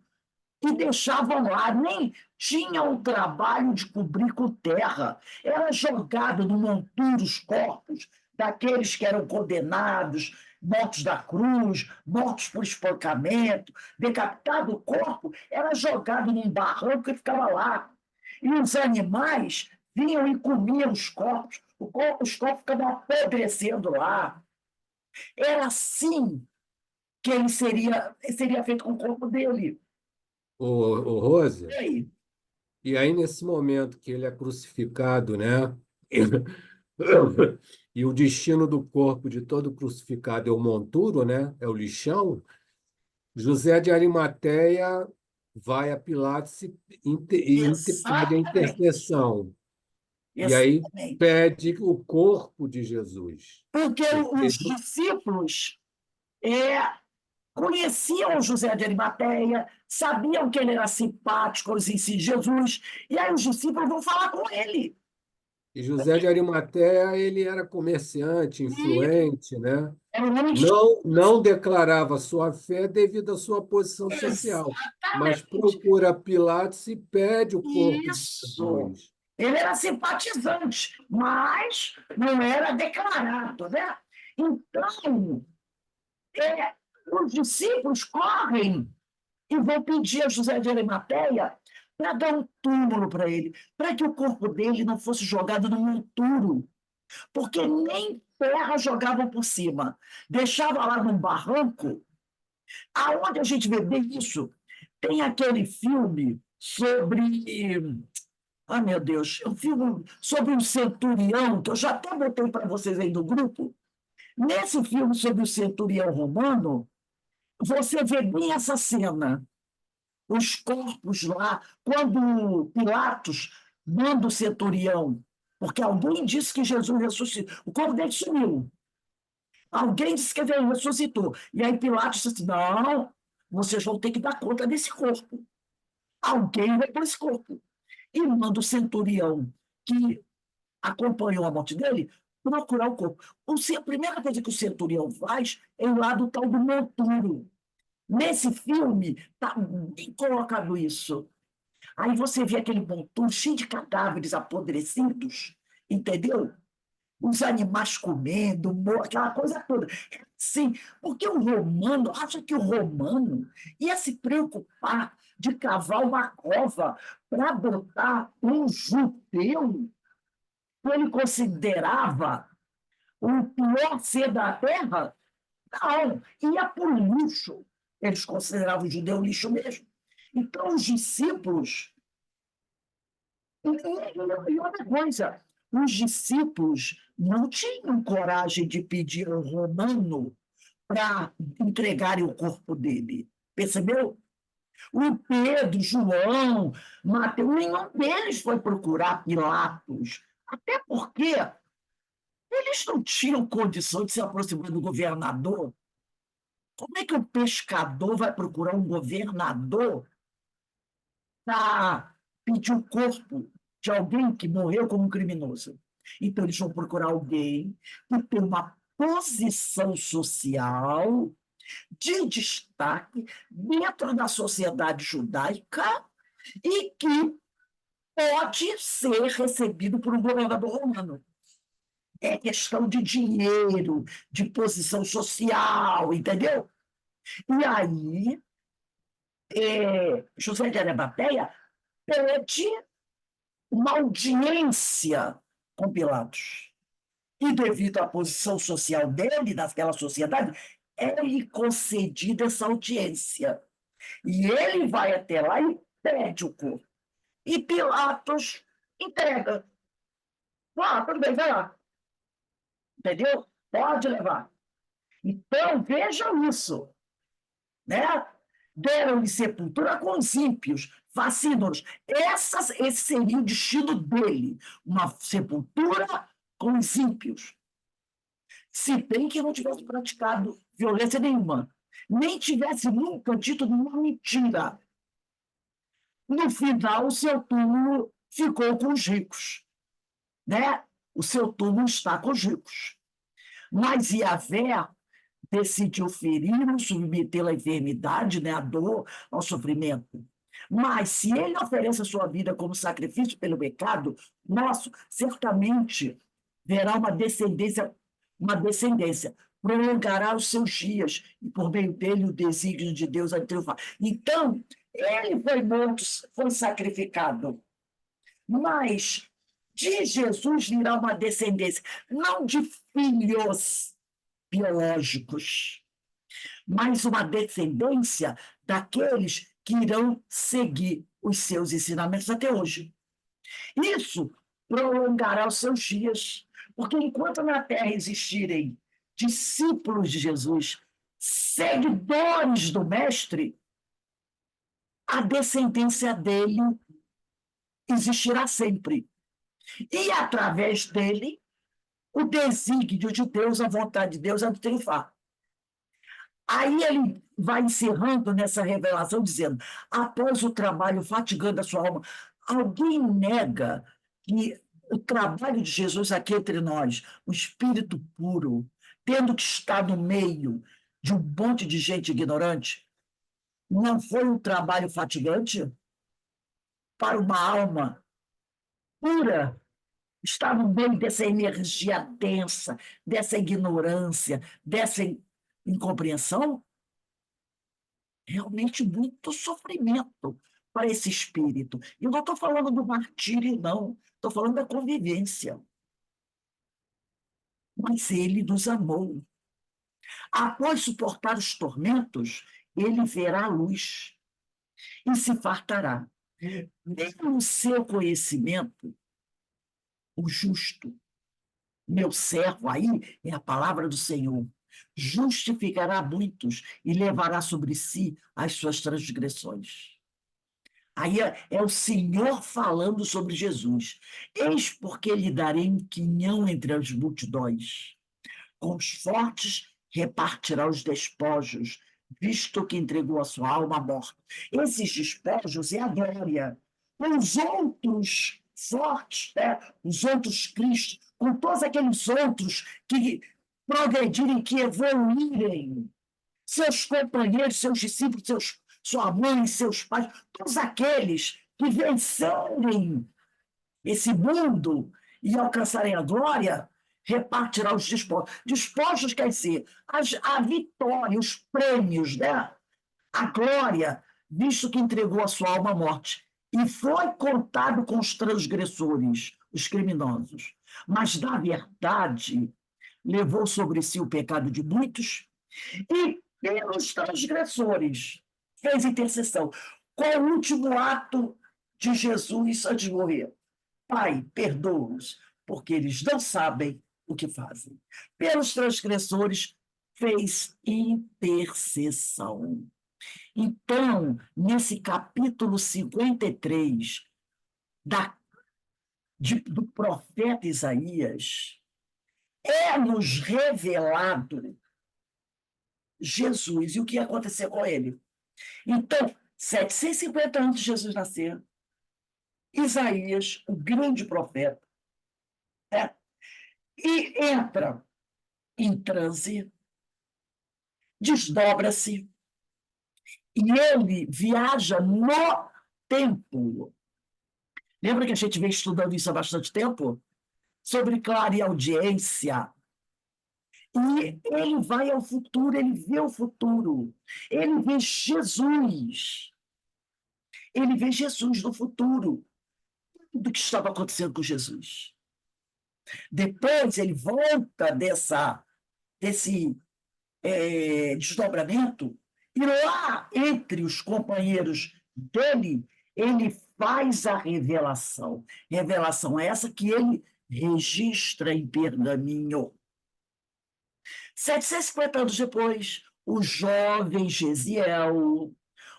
Speaker 2: e deixavam lá, nem tinham o trabalho de cobrir com terra. Era jogado no monturo os corpos daqueles que eram condenados, mortos da cruz, mortos por espancamento, decapitado o corpo, era jogado num barranco e ficava lá. E os animais vinham e comiam os corpos, os corpos ficavam apodrecendo lá. Era assim que ele seria feito com o corpo dele.
Speaker 3: O Rose,
Speaker 2: E aí?
Speaker 3: e aí nesse momento que ele é crucificado, né? E o destino do corpo de todo crucificado é o monturo, né? É o lixão. José de Arimateia vai a Pilatos e pede a
Speaker 2: Exatamente,
Speaker 3: intercessão. E aí
Speaker 2: exatamente.
Speaker 3: pede o corpo de Jesus.
Speaker 2: Porque os
Speaker 3: Porque
Speaker 2: discípulos conheciam José de Arimateia, sabiam que ele era simpático aos ensinos de Jesus, e aí os discípulos vão falar com ele.
Speaker 3: e José de Arimateia, ele era comerciante,
Speaker 2: E
Speaker 3: influente, né?
Speaker 2: era um homem
Speaker 3: Não declarava sua fé devido à sua posição social, mas
Speaker 2: exatamente
Speaker 3: procura Pilatos e pede o corpo de
Speaker 2: isso.
Speaker 3: Jesus.
Speaker 2: Ele era simpatizante, mas não era declarado, né? Então, é, os discípulos correm e vão pedir a José de Arimateia para dar um túmulo para ele, para que o corpo dele não fosse jogado num monturo, porque nem terra jogavam por cima. Deixava lá num barranco. Aonde a gente vê bem isso? Tem aquele filme sobre. Ah, meu Deus, um filme sobre um centurião, que eu já até botei para vocês aí no grupo. Nesse filme sobre o centurião romano, você vê bem essa cena. Os corpos lá, quando Pilatos manda o centurião, porque alguém disse que Jesus ressuscitou, o corpo dele sumiu. Alguém disse que ele ressuscitou. E aí Pilatos disse: não, vocês vão ter que dar conta desse corpo. Alguém vai pôr esse corpo. e manda o centurião que acompanhou a morte dele procurar o corpo. A primeira coisa que o centurião faz é ir lá do tal do monturo. Nesse filme está bem colocado isso. Aí você vê aquele monturo cheio de cadáveres apodrecidos, entendeu? Os animais comendo, aquela coisa toda. Sim, porque o romano, acha que o romano ia se preocupar de cavar uma cova para botar um judeu que ele considerava o pior ser da terra? Não, ia por lixo. Eles consideravam o judeu lixo mesmo. Então, os discípulos. E outra coisa, os discípulos não tinham coragem de pedir ao romano para entregarem o corpo dele. Percebeu? O Pedro, João, Mateus, nenhum deles foi procurar Pilatos. Até porque eles não tinham condição de se aproximar do governador. Como é que o pescador vai procurar um governador para pedir o corpo de alguém que morreu como um criminoso? Então, eles vão procurar alguém que tem uma posição social de destaque dentro da sociedade judaica e que pode ser recebido por um governador romano. É questão de dinheiro, de posição social, entendeu? E aí, José de Arimateia pede uma audiência com Pilatos. E devido à posição social dele, naquela sociedade, é-lhe concedida essa audiência. E ele vai até lá e pede o corpo. E Pilatos entrega. Ah, tudo bem, vai lá. Entendeu? Pode levar. Então, vejam isso. Né? Deram-lhe sepultura com os ímpios, fascínoros. Esse seria o destino dele, uma sepultura com os ímpios. Se bem que não tivesse praticado violência nenhuma, nem tivesse nunca dito nenhuma mentira. No final, o seu túmulo ficou com os ricos. Né? O seu túmulo está com os ricos. Mas Yahvé decidiu feri-lo, submetê-lo à enfermidade, né, à dor, ao sofrimento. Mas se ele oferece a sua vida como sacrifício pelo pecado nosso, certamente verá uma descendência, prolongará os seus dias, e por meio dele o desígnio de Deus há de triunfar. Então, ele foi morto, foi sacrificado, mas de Jesus virá uma descendência, não de filhos biológicos, mas uma descendência daqueles que irão seguir os seus ensinamentos até hoje. Isso prolongará os seus dias, porque enquanto na Terra existirem discípulos de Jesus, seguidores do Mestre, a descendência dele existirá sempre. E através dele, o desígnio de Deus, a vontade de Deus é de triunfar. Aí ele vai encerrando nessa revelação, dizendo: após o trabalho fatigando a sua alma, alguém nega que o trabalho de Jesus aqui entre nós, o Espírito puro, tendo que estar no meio de um monte de gente ignorante, não foi um trabalho fatigante para uma alma pura? Estar no meio dessa energia densa, dessa ignorância, dessa incompreensão? Realmente muito sofrimento para esse espírito. E eu não estou falando do martírio, não. Estou falando da convivência. Mas ele nos amou. Após suportar os tormentos, ele verá a luz e se fartará. Pelo seu conhecimento, o justo, meu servo, aí é a palavra do Senhor, justificará muitos e levará sobre si as suas transgressões. Aí é o Senhor falando sobre Jesus. Eis porque lhe darei um quinhão entre as multidões. Com os fortes repartirá os despojos, visto que entregou a sua alma à morte. Esses despojos é a glória. os outros fortes, né? Os outros Cristos, com todos aqueles outros que progredirem, que evoluírem, seus companheiros, seus discípulos, sua mãe, seus pais, todos aqueles que vencerem esse mundo e alcançarem a glória, repartirá os despojos. Despojos quer dizer a vitória, os prêmios, né? A glória, visto que entregou a sua alma à morte. E foi contado com os transgressores, os criminosos. Mas, na verdade, levou sobre si o pecado de muitos e, pelos transgressores, fez intercessão. Qual o último ato de Jesus antes de morrer? Pai, perdoa-os, porque eles não sabem o que fazem. Pelos transgressores, fez intercessão. Então, nesse capítulo 53 do profeta Isaías, é-nos revelado Jesus e o que ia acontecer com ele. Então, 750 anos de Jesus nascer, Isaías, o grande profeta, né? E entra em transe, desdobra-se, e ele viaja no tempo. Lembra que a gente vem estudando isso há bastante tempo? Sobre clareaudiência. E ele vai ao futuro, ele vê o futuro. Ele vê Jesus. Ele vê Jesus no futuro. Tudo que estava acontecendo com Jesus. Depois ele volta desse desdobramento, e lá, entre os companheiros dele, ele faz a revelação. Revelação essa que ele registra em pergaminho. 750 anos depois, o jovem Gesiel,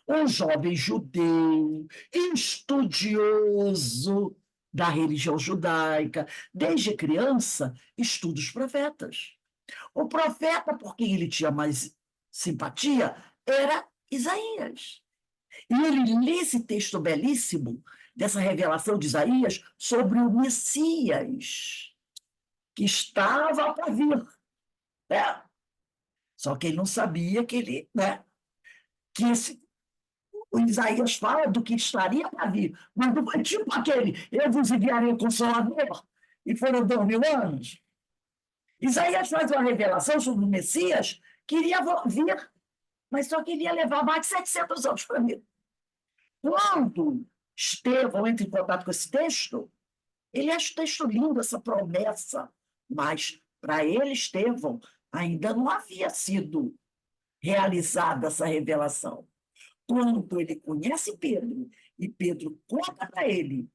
Speaker 2: um jovem judeu, estudioso da religião judaica, desde criança, estuda os profetas. O profeta por quem ele tinha mais simpatia era Isaías. E ele lê esse texto belíssimo dessa revelação de Isaías sobre o Messias, que estava para vir. Né? Só que ele não sabia que ele, né, o Isaías fala do que estaria para vir, mas não foi tipo aquele, eu vos enviarei o Consolador, e foram 2000 anos. Isaías faz uma revelação sobre o Messias que iria vir, mas só que ele ia levar mais de 700 anos para vir. Quando Estevão entra em contato com esse texto, ele acha o texto lindo, essa promessa, mas para ele, Estevão, ainda não havia sido realizada essa revelação. Quando ele conhece Pedro, e Pedro conta para ele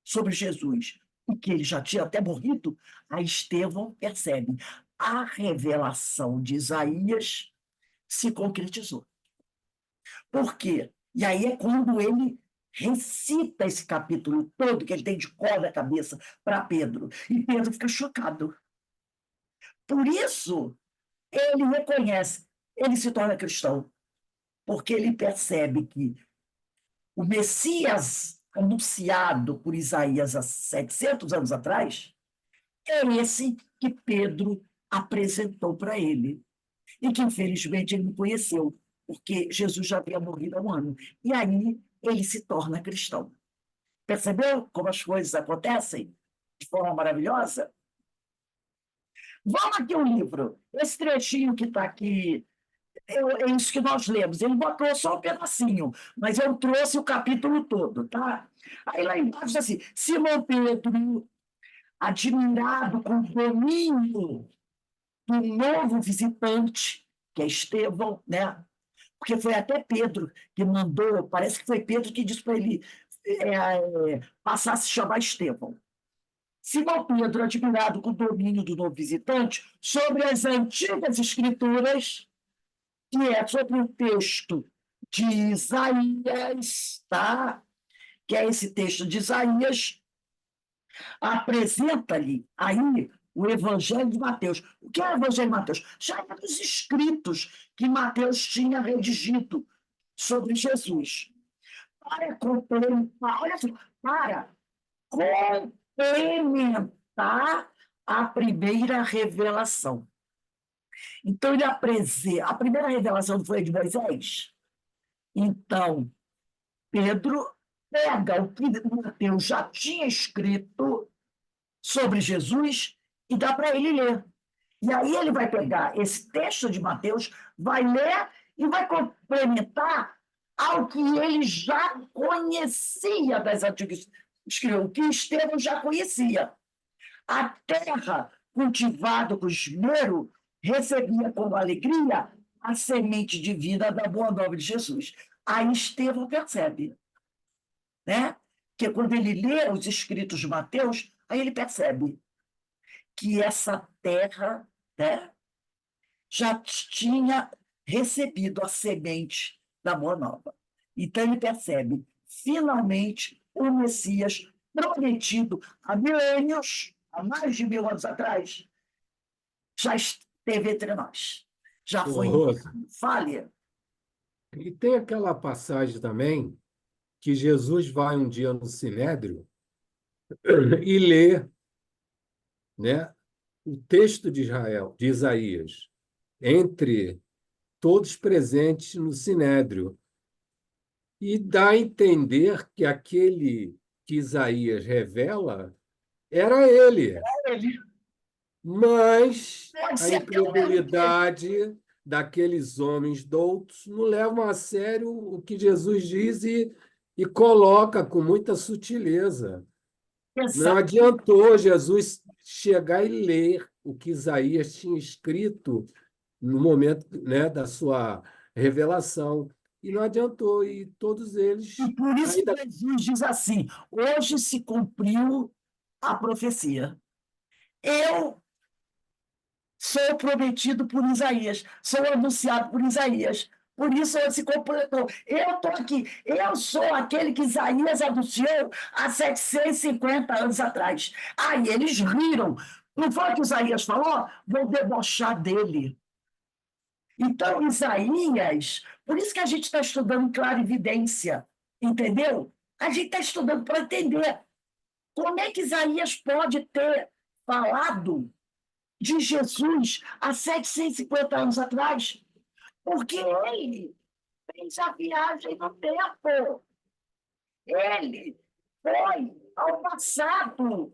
Speaker 2: sobre Jesus, e que ele já tinha até morrido, aí Estevão percebe, a revelação de Isaías se concretizou. Por quê? E aí é quando ele recita esse capítulo todo, que ele tem de cor na cabeça, para Pedro, e Pedro fica chocado. Por isso, ele reconhece, ele se torna cristão, porque ele percebe que o Messias anunciado por Isaías há 700 anos atrás é esse que Pedro apresentou para ele, e que, infelizmente, ele não conheceu, porque Jesus já havia morrido há um ano. E aí ele se torna cristão. Percebeu como as coisas acontecem de forma maravilhosa? Vamos aqui o livro. Esse trechinho que está aqui, é isso que nós lemos. Ele botou só um pedacinho, mas eu trouxe o capítulo todo, tá? Aí lá embaixo diz assim, Simão Pedro, admirado com o domínio do novo visitante, que é Estevão, né? Porque foi até Pedro que mandou, parece que foi Pedro que disse para ele passar a se chamar Estevão. Simão Pedro, admirado com o domínio do novo visitante sobre as antigas escrituras, que é sobre o texto de Isaías, tá? Que é esse texto de Isaías, apresenta-lhe aí o Evangelho de Mateus. O que é o Evangelho de Mateus? Já eram os escritos que Mateus tinha redigido sobre Jesus. para complementar, olha só, para complementar a primeira revelação. Então, ele apresenta. A primeira revelação foi a de Moisés. Então, Pedro pega o que Mateus já tinha escrito sobre Jesus e dá para ele ler. E aí ele vai pegar esse texto de Mateus, vai ler e vai complementar ao que ele já conhecia das antigas escrituras, o que Estevão já conhecia. A terra cultivada com esmero recebia com alegria a semente divina da boa nova de Jesus. Aí Estevão percebe, né? Que quando ele lê os escritos de Mateus, aí ele percebe que essa terra, né, já tinha recebido a semente da boa nova. Então ele percebe, finalmente, o Messias prometido há milênios, há mais de 1000 anos atrás, já esteve entre nós. Já
Speaker 3: Ô,
Speaker 2: foi
Speaker 3: Rose,
Speaker 2: enviado. Fale.
Speaker 3: e tem aquela passagem também que Jesus vai um dia no Sinédrio e lê, né, o texto de Israel, de Isaías, entre todos presentes no Sinédrio, e dá a entender que aquele que Isaías revela era ele,
Speaker 2: Ele
Speaker 3: mas
Speaker 2: pode
Speaker 3: a
Speaker 2: ser até o mesmo tempo.
Speaker 3: incredulidade daqueles homens doutos não levam a sério o que Jesus diz e coloca com muita sutileza. Não
Speaker 2: Exato.
Speaker 3: adiantou Jesus chegar e ler o que Isaías tinha escrito no momento, né, da sua revelação. E não adiantou, e todos eles
Speaker 2: E por isso que
Speaker 3: ainda.
Speaker 2: Jesus diz assim: hoje se cumpriu a profecia. Eu sou prometido por Isaías, sou anunciado por Isaías. Por isso ele se completou. Eu estou aqui, eu sou aquele que Isaías anunciou há 750 anos atrás. Aí eles riram. Não foi o que Isaías falou? Vou debochar dele. Então, Isaías, por isso que a gente está estudando clarividência, entendeu? A gente está estudando para entender como é que Isaías pode ter falado de Jesus há 750 anos atrás, porque ele fez a viagem no tempo. Ele foi ao passado.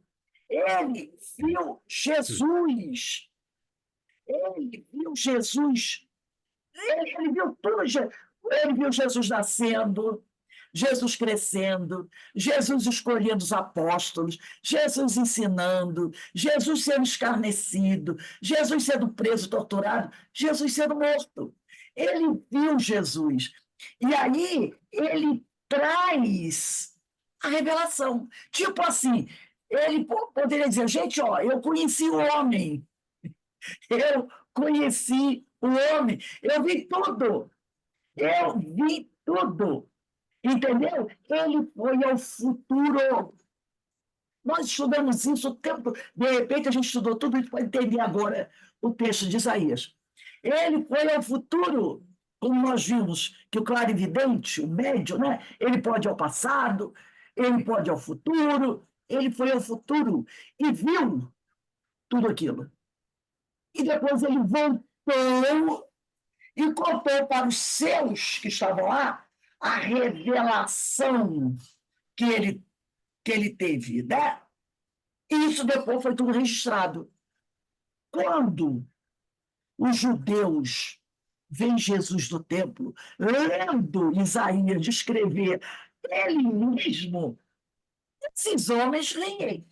Speaker 2: Ele viu Jesus. Ele viu Jesus. Ele viu tudo. Ele viu Jesus nascendo, Jesus crescendo, Jesus escolhendo os apóstolos, Jesus ensinando, Jesus sendo escarnecido, Jesus sendo preso, torturado, Jesus sendo morto. Ele viu Jesus. E aí ele traz a revelação. Tipo assim, ele poderia dizer, gente, ó, eu conheci o homem, eu conheci o homem, eu vi tudo, eu vi tudo. Entendeu? Ele foi ao futuro. Nós estudamos isso o tempo. De repente, a gente estudou tudo isso para entender agora o texto de Isaías. Ele foi ao futuro, como nós vimos que o clarividente, o médium, né? Ele pode ir ao passado, ele pode ir ao futuro, ele foi ao futuro e viu tudo aquilo. E depois ele voltou e contou para os seus que estavam lá a revelação que ele teve, né? E isso depois foi tudo registrado. Quando os judeus veem Jesus no templo, lendo Isaías descrever ele mesmo, esses homens riem.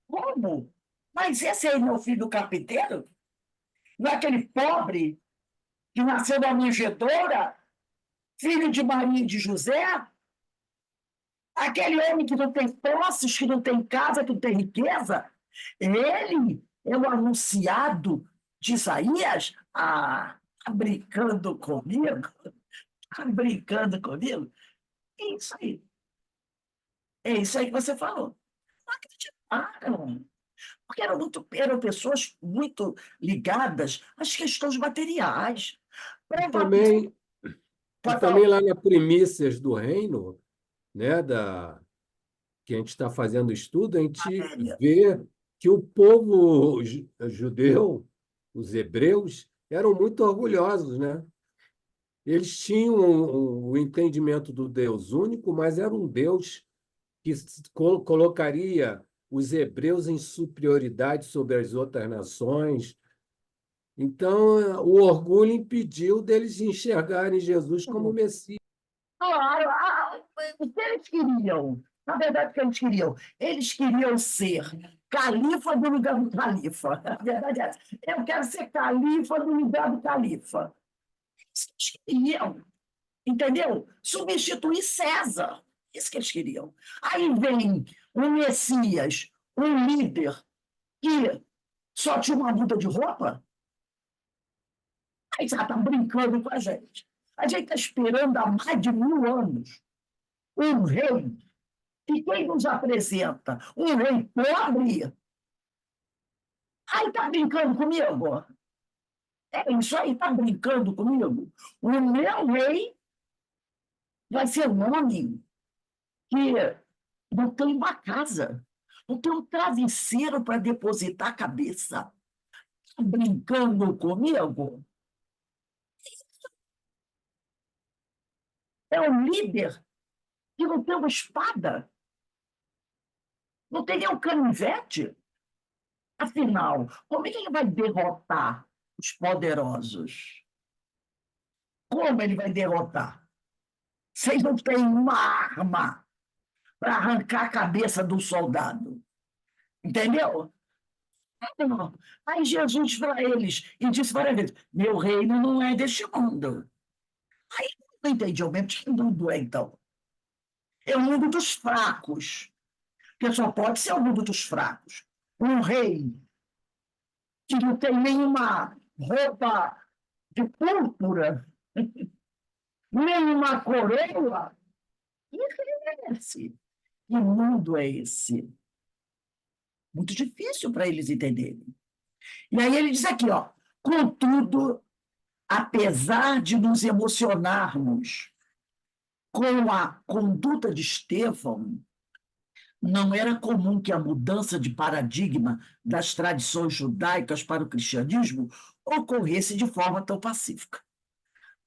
Speaker 2: Como? Mas esse aí, meu filho carpinteiro? Não é aquele pobre que nasceu da manjedoura, filho de Maria e de José? Aquele homem que não tem posses, que não tem casa, que não tem riqueza, ele é o anunciado de Isaías? Ah, tá brincando comigo? Tá brincando comigo? É isso aí. É isso aí que você falou. Não acreditaram. Porque eram pessoas muito ligadas às questões materiais.
Speaker 3: E
Speaker 2: Provavelmente.
Speaker 3: também, e
Speaker 2: Pode falar.
Speaker 3: também lá na Primícias do Reino, né, que a gente está fazendo estudo, a gente
Speaker 2: Matéria.
Speaker 3: vê que o povo judeu, os hebreus, eram muito orgulhosos, né? Eles tinham o entendimento do Deus único, mas era um Deus que colocaria os hebreus em superioridade sobre as outras nações. Então, o orgulho impediu deles enxergarem Jesus como Messias.
Speaker 2: Claro, o que eles queriam? Na verdade, o que eles queriam ser califa do lugar do califa. A verdade é essa. Eu quero ser califa do lugar do califa. Isso que eles queriam, entendeu? Substituir César. Isso que eles queriam. Aí vem um Messias, um líder, que só tinha uma muda de roupa. Aí já está brincando com a gente. A gente está esperando há mais de 1000 anos um rei. E quem nos apresenta? Um rei pobre? Aí está brincando comigo? É isso aí, está brincando comigo? O meu rei vai ser um homem que não tem uma casa, não tem um travesseiro para depositar a cabeça. Está brincando comigo? É um líder que não tem uma espada, não tem nem um canivete. Afinal, como é que ele vai derrotar os poderosos? Como ele vai derrotar? Vocês não têm uma arma para arrancar a cabeça do soldado. Entendeu? Não. Aí Jesus para eles, e disse várias vezes: meu reino não é deste mundo. Aí não entendi, eu mesmo, que mundo é então? É o mundo dos fracos. Porque só pode ser o mundo dos fracos. Um rei que não tem nenhuma roupa de púrpura, nenhuma coroa. Que rei é esse? Que mundo é esse? Muito difícil para eles entenderem. E aí ele diz aqui, ó, contudo, apesar de nos emocionarmos com a conduta de Estevão, não era comum que a mudança de paradigma das tradições judaicas para o cristianismo ocorresse de forma tão pacífica.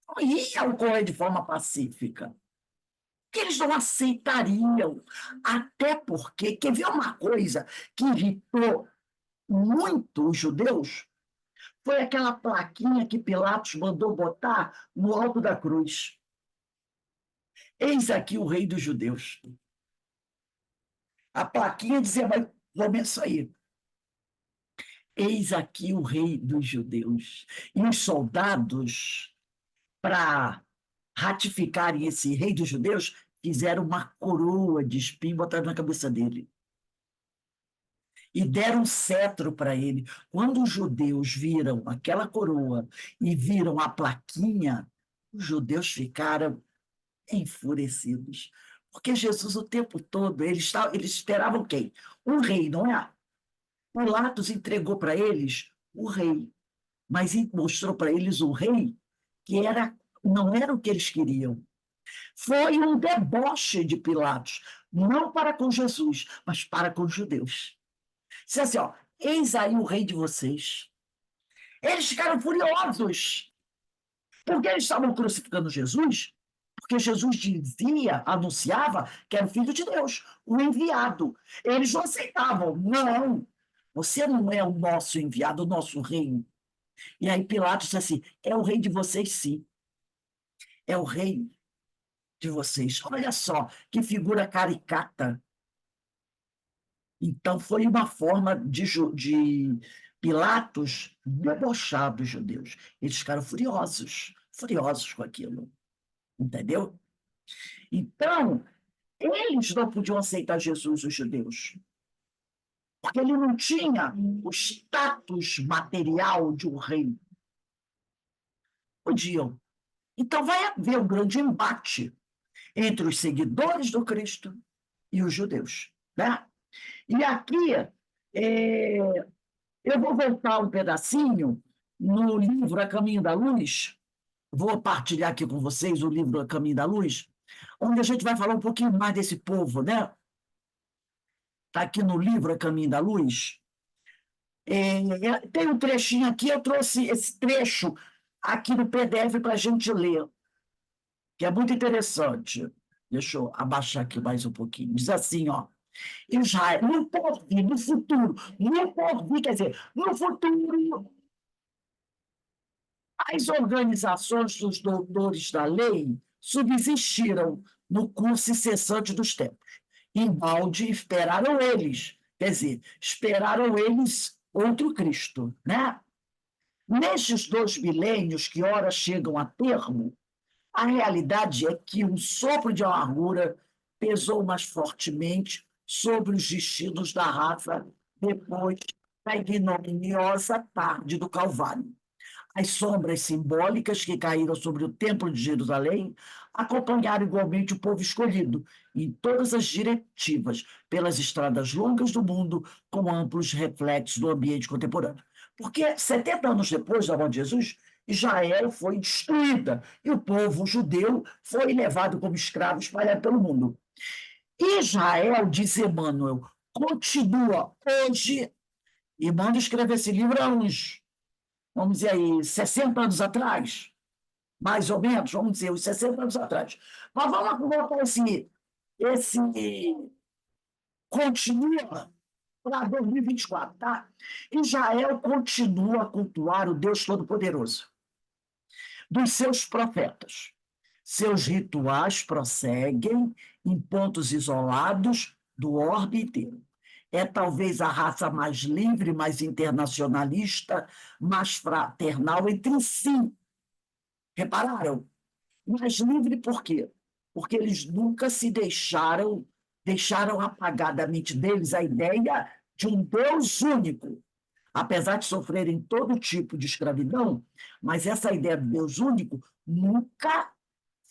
Speaker 2: Não ia ocorrer de forma pacífica, que eles não aceitariam, até porque, quer ver uma coisa que irritou muito os judeus? Foi aquela plaquinha que Pilatos mandou botar no alto da cruz. Eis aqui o rei dos judeus. A plaquinha dizia mais ou menos isso aí. Eis aqui o rei dos judeus. E os soldados, para ratificarem esse rei dos judeus, fizeram uma coroa de espinho e botaram na cabeça dele. E deram um cetro para ele. Quando os judeus viram aquela coroa e viram a plaquinha, os judeus ficaram enfurecidos. Porque Jesus, o tempo todo, eles esperavam quem? Um rei, não é? Pilatos entregou para eles o rei, mas mostrou para eles um rei que não era o que eles queriam. Foi um deboche de Pilatos, não para com Jesus, mas para com os judeus. Disse assim, ó, eis aí o rei de vocês. Eles ficaram furiosos, porque eles estavam crucificando Jesus, porque Jesus dizia, anunciava que era o Filho de Deus, o enviado. Eles não aceitavam. Não, você não é o nosso enviado, o nosso rei. E aí Pilatos disse assim, é o rei de vocês, sim. É o rei de vocês. Olha só, que figura caricata. Então, foi uma forma de Pilatos debochar dos judeus. Eles ficaram furiosos com aquilo. Entendeu? Então, eles não podiam aceitar Jesus, os judeus, porque ele não tinha o status material de um rei. Podiam. Então, vai haver um grande embate entre os seguidores do Cristo e os judeus. Né? E aqui, eu vou voltar um pedacinho no livro A Caminho da Luz, vou partilhar aqui com vocês o livro A Caminho da Luz, onde a gente vai falar um pouquinho mais desse povo, né? Está aqui no livro A Caminho da Luz. Tem um trechinho aqui, eu trouxe esse trecho aqui no PDF para a gente ler, que é muito interessante. Deixa eu abaixar aqui mais um pouquinho. Diz assim, ó. Israel, no porvir, no futuro, no porvir, quer dizer, no futuro, as organizações dos doutores da lei subsistiram no curso incessante dos tempos. Embalde esperaram eles, quer dizer, esperaram eles outro Cristo, né? Nestes 2 milênios que ora chegam a termo, a realidade é que um sopro de amargura pesou mais fortemente sobre os destinos da raça depois da ignominiosa tarde do Calvário. As sombras simbólicas que caíram sobre o Templo de Jerusalém acompanharam igualmente o povo escolhido em todas as diretivas, pelas estradas longas do mundo, com amplos reflexos do ambiente contemporâneo. Porque 70 anos depois da morte de Jesus, Israel foi destruída e o povo judeu foi levado como escravo espalhado pelo mundo. Israel, diz Emmanuel, continua hoje. Emmanuel escreveu esse livro há uns, vamos dizer aí, 60 anos atrás, mais ou menos, vamos dizer, uns 60 anos atrás. Mas vamos colocar esse continua para 2024, tá? Israel continua a cultuar o Deus Todo-Poderoso dos seus profetas. Seus rituais prosseguem em pontos isolados do orbe inteiro. É talvez a raça mais livre, mais internacionalista, mais fraternal entre si. Repararam? Mais livre por quê? Porque eles nunca se deixaram apagar da mente deles a ideia de um Deus único. Apesar de sofrerem todo tipo de escravidão, mas essa ideia de Deus único nunca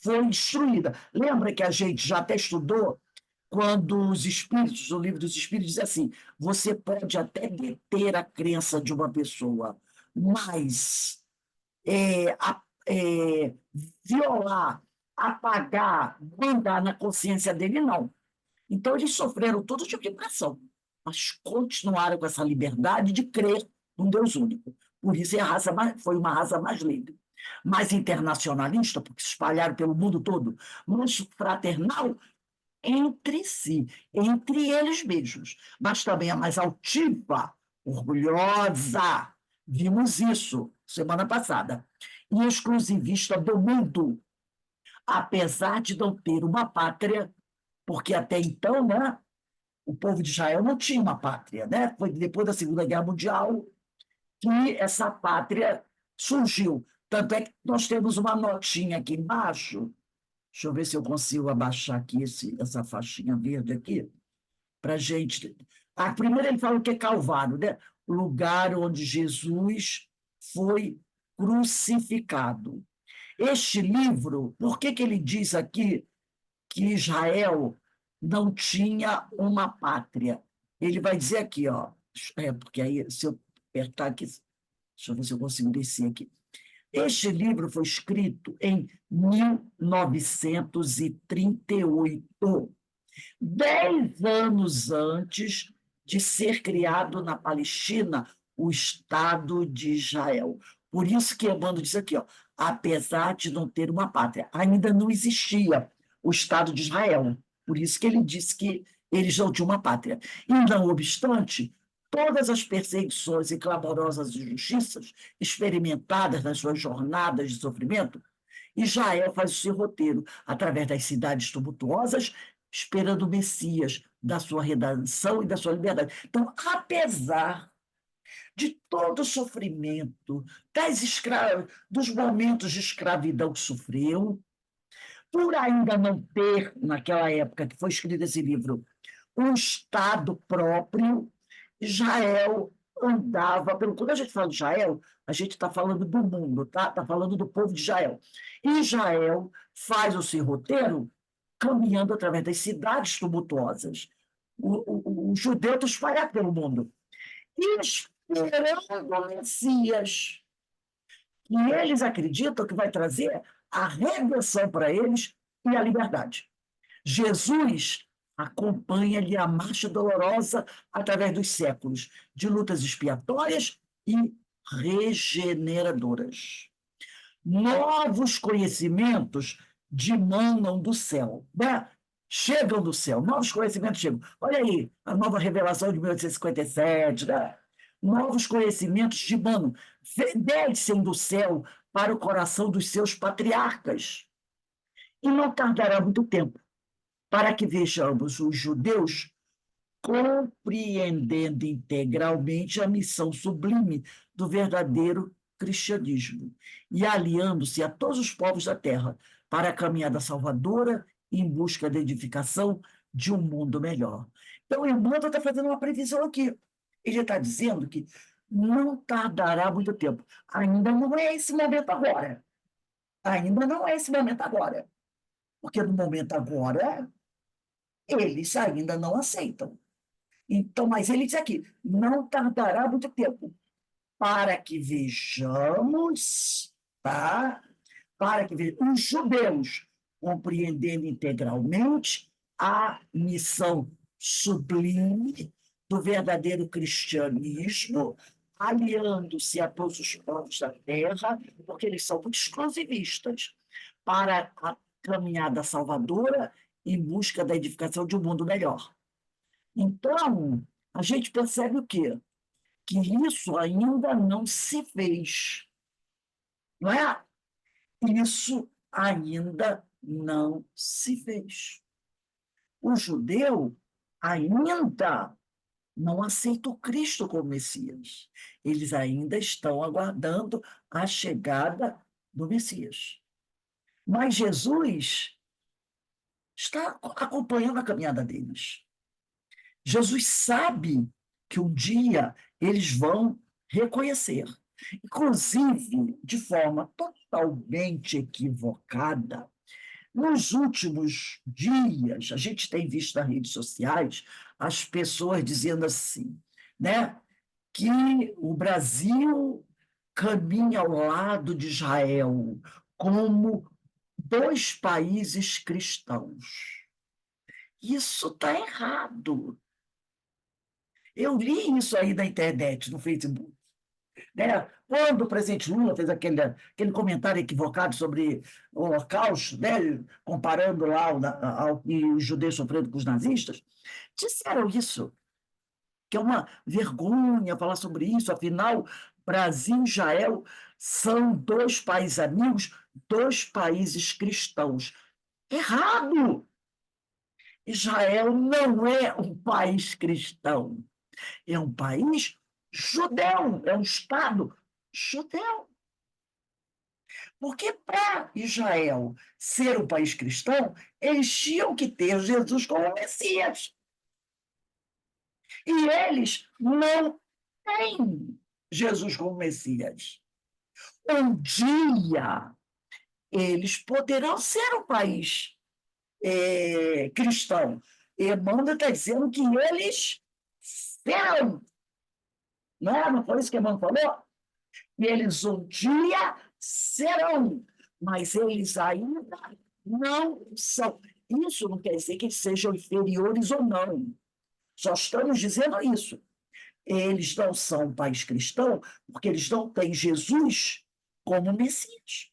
Speaker 2: foi destruída. Lembra que a gente já até estudou quando os espíritos, o livro dos espíritos diz assim, você pode até deter a crença de uma pessoa, mas violar, apagar, mandar na consciência dele, não. Então, eles sofreram todo tipo de pressão, mas continuaram com essa liberdade de crer num Deus único. Por isso foi uma raça mais livre, mais internacionalista, porque se espalharam pelo mundo todo, mais fraternal entre si, entre eles mesmos, mas também a mais altiva, orgulhosa. Vimos isso semana passada. E exclusivista do mundo, apesar de não ter uma pátria, porque até então, né, o povo de Israel não tinha uma pátria, né? Foi depois da Segunda Guerra Mundial que essa pátria surgiu. Tanto é que nós temos uma notinha aqui embaixo. Deixa eu ver se eu consigo abaixar aqui essa faixinha verde aqui, para a gente. Primeiro ele fala o que é Calvário, né? O lugar onde Jesus foi crucificado. Este livro, por que ele diz aqui que Israel não tinha uma pátria? Ele vai dizer aqui, ó, porque aí, se eu apertar aqui, deixa eu ver se eu consigo descer aqui. Este livro foi escrito em 1938, 10 anos antes de ser criado na Palestina o Estado de Israel. Por isso que Emmanuel diz aqui, ó, apesar de não ter uma pátria, ainda não existia o Estado de Israel. Por isso que ele disse que eles não tinham uma pátria. E, não obstante, todas as perseguições e clamorosas injustiças experimentadas nas suas jornadas de sofrimento, Israel faz o seu roteiro através das cidades tumultuosas, esperando o Messias, da sua redenção e da sua liberdade. Então, apesar de todo o sofrimento, dos momentos de escravidão que sofreu, por ainda não ter, naquela época que foi escrito esse livro, um Estado próprio, Israel andava pelo. Quando a gente fala de Israel, a gente está falando do mundo, tá? Está falando do povo de Israel. E Israel faz o seu roteiro caminhando através das cidades tumultuosas. O judeu está espalhado pelo mundo. E esperando o Messias, que eles acreditam que vai trazer a redenção para eles e a liberdade. Jesus acompanha-lhe a marcha dolorosa através dos séculos, de lutas expiatórias e regeneradoras. Novos conhecimentos dimanam do céu, né? Chegam do céu, novos conhecimentos chegam. Olha aí, a nova revelação de 1857, né? Novos conhecimentos dimanam, descem do céu para o coração dos seus patriarcas. E não tardará muito tempo para que vejamos os judeus compreendendo integralmente a missão sublime do verdadeiro cristianismo e aliando-se a todos os povos da terra para a caminhada salvadora em busca da edificação de um mundo melhor. Então, o Emmanuel está fazendo uma previsão aqui. Ele está dizendo que não tardará muito tempo. Ainda não é esse momento agora. Ainda não é esse momento agora. Porque no momento agora, eles ainda não aceitam. Então, mas ele diz aqui, não tardará muito tempo para que vejamos, tá? Para que vejamos os judeus compreendendo integralmente a missão sublime do verdadeiro cristianismo, aliando-se a todos os povos da terra, porque eles são muito exclusivistas, para a caminhada salvadora em busca da edificação de um mundo melhor. Então, a gente percebe o quê? Que isso ainda não se fez, não é? Isso ainda não se fez. O judeu ainda não aceita o Cristo como Messias. Eles ainda estão aguardando a chegada do Messias. Mas Jesus está acompanhando a caminhada deles. Jesus sabe que um dia eles vão reconhecer. Inclusive, de forma totalmente equivocada, nos últimos dias, a gente tem visto nas redes sociais as pessoas dizendo assim, né, que o Brasil caminha ao lado de Israel como dois países cristãos. Isso está errado. Eu li isso aí na internet, no Facebook. Né? Quando o presidente Lula fez aquele comentário equivocado sobre o Holocausto, né? Comparando lá ao que os judeus sofreram com os nazistas, disseram isso, que é uma vergonha falar sobre isso, afinal, Brasil e Israel são dois países amigos, dois países cristãos. Errado! Israel não é um país cristão. É um país judeu, é um Estado judeu. Porque para Israel ser um país cristão, eles tinham que ter Jesus como Messias. E eles não têm Jesus como Messias. Um dia, eles poderão ser um país cristão. Emmanuel está dizendo que eles serão. Não foi isso que Emmanuel falou? E eles um dia serão, mas eles ainda não são. Isso não quer dizer que eles sejam inferiores ou não. Só estamos dizendo isso. Eles não são um país cristão porque eles não têm Jesus como Messias,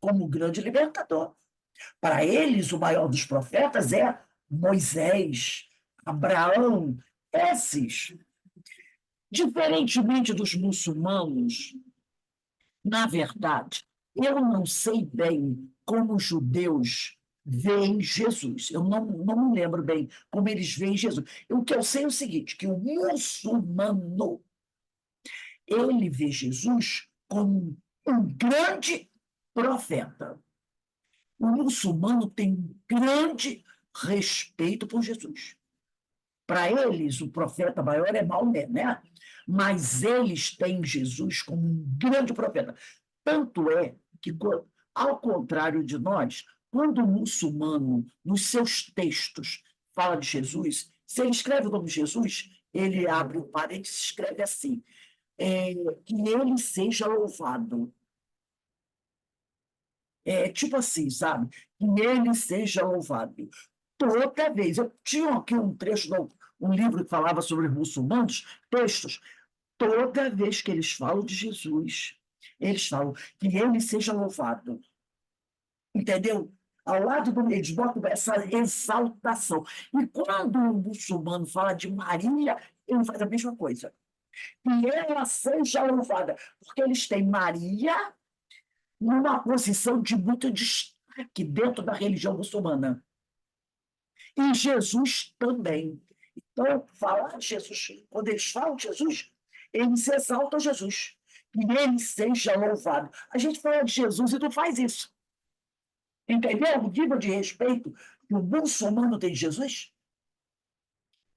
Speaker 2: como grande libertador. Para eles, o maior dos profetas é Moisés, Abraão, esses. Diferentemente dos muçulmanos, na verdade, eu não sei bem como os judeus veem Jesus. Eu não me lembro bem como eles veem Jesus. O que eu sei é o seguinte, que o muçulmano, ele vê Jesus como um grande profeta. O muçulmano tem um grande respeito por Jesus. Para eles, o profeta maior é Maomé, né? Mas eles têm Jesus como um grande profeta. Tanto é que, ao contrário de nós, quando o muçulmano, nos seus textos, fala de Jesus, se ele escreve o nome de Jesus, ele abre o parênteses e escreve assim, que ele seja louvado. tipo assim, sabe? Que ele seja louvado. Toda vez. Eu tinha aqui um trecho, um livro que falava sobre os muçulmanos, textos. Toda vez que eles falam de Jesus, eles falam que ele seja louvado. Entendeu? Ao lado do eles botam essa exaltação. E quando o muçulmano fala de Maria, ele faz a mesma coisa. Que ela seja louvada, porque eles têm Maria numa posição de muito destaque dentro da religião muçulmana. E Jesus também. Então, falar de Jesus, quando eles falam de Jesus, eles exaltam Jesus. Que ele seja louvado. A gente fala de Jesus e não faz isso. Entendeu? O nível de respeito que o muçulmano tem de Jesus,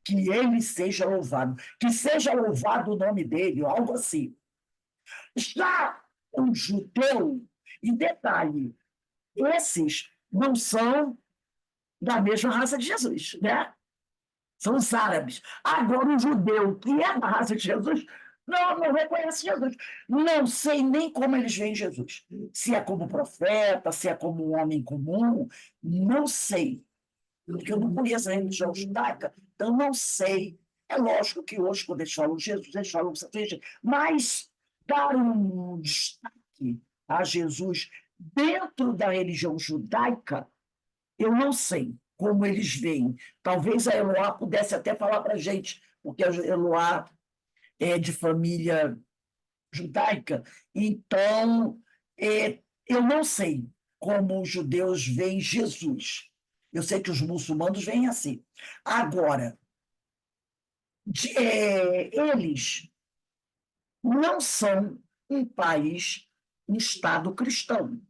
Speaker 2: que ele seja louvado, que seja louvado o nome dele, ou algo assim. Já o judeu, em detalhe, esses não são da mesma raça de Jesus, né? São os árabes. Agora, o judeu, que é da raça de Jesus, não reconhece Jesus. Não sei nem como eles veem Jesus. Se é como profeta, se é como um homem comum, não sei. Porque eu não conheço a religião judaica, então não sei. É lógico que hoje, quando eles falam de Jesus, eles falam que você mas dar um destaque a Jesus dentro da religião judaica, eu não sei como eles veem. Talvez a Eloá pudesse até falar para a gente, porque a Eloá é de família judaica, então eu não sei como os judeus veem Jesus. Eu sei que os muçulmanos veem assim. Agora, eles não são um país, um Estado cristão.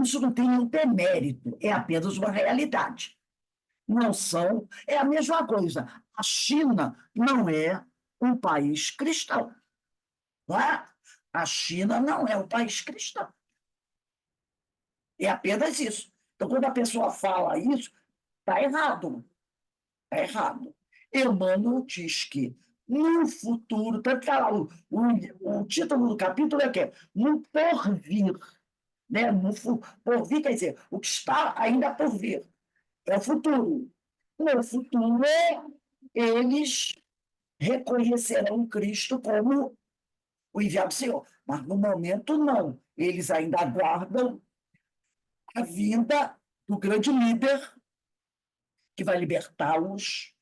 Speaker 2: Isso não tem nenhum demérito, é apenas uma realidade. Não são, é a mesma coisa. A China não é um país cristão. Não é? A China não é um país cristão. É apenas isso. Então, quando a pessoa fala isso, está errado. Está errado. Emmanuel diz que no futuro, tanto que tá lá, o título do capítulo é o quê? No porvir. Né? Porvir quer dizer, o que está ainda por vir. É o futuro. No futuro, eles reconhecerão Cristo como o enviado do Senhor. Mas, no momento, não. Eles ainda aguardam a vinda do grande líder que vai libertá-los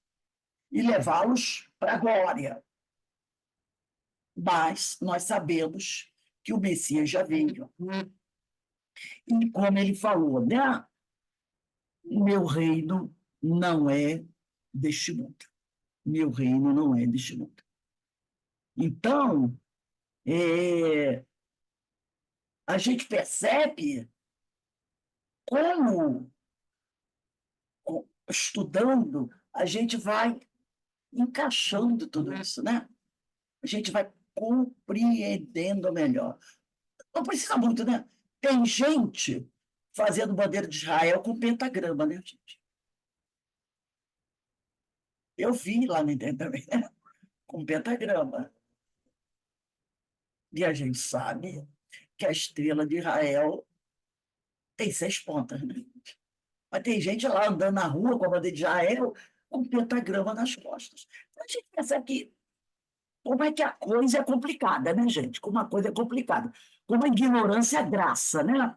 Speaker 2: e levá-los para a glória. Mas nós sabemos que o Messias já veio. E como ele falou, né? O meu reino não é deste mundo. Meu reino não é deste mundo. Então, a gente percebe como, estudando, a gente vai encaixando tudo isso, né? A gente vai compreendendo melhor. Não precisa muito, né? Tem gente fazendo bandeira de Israel com pentagrama, né, gente? Eu vi lá no internet também, né? Com pentagrama. E a gente sabe que a estrela de Israel tem 6 pontas, né? Mas tem gente lá andando na rua com a bandeira de Israel com pentagrama nas costas. Então, a gente percebe que como é que a coisa é complicada, né, gente? Como a coisa é complicada. Como a ignorância é graça, né?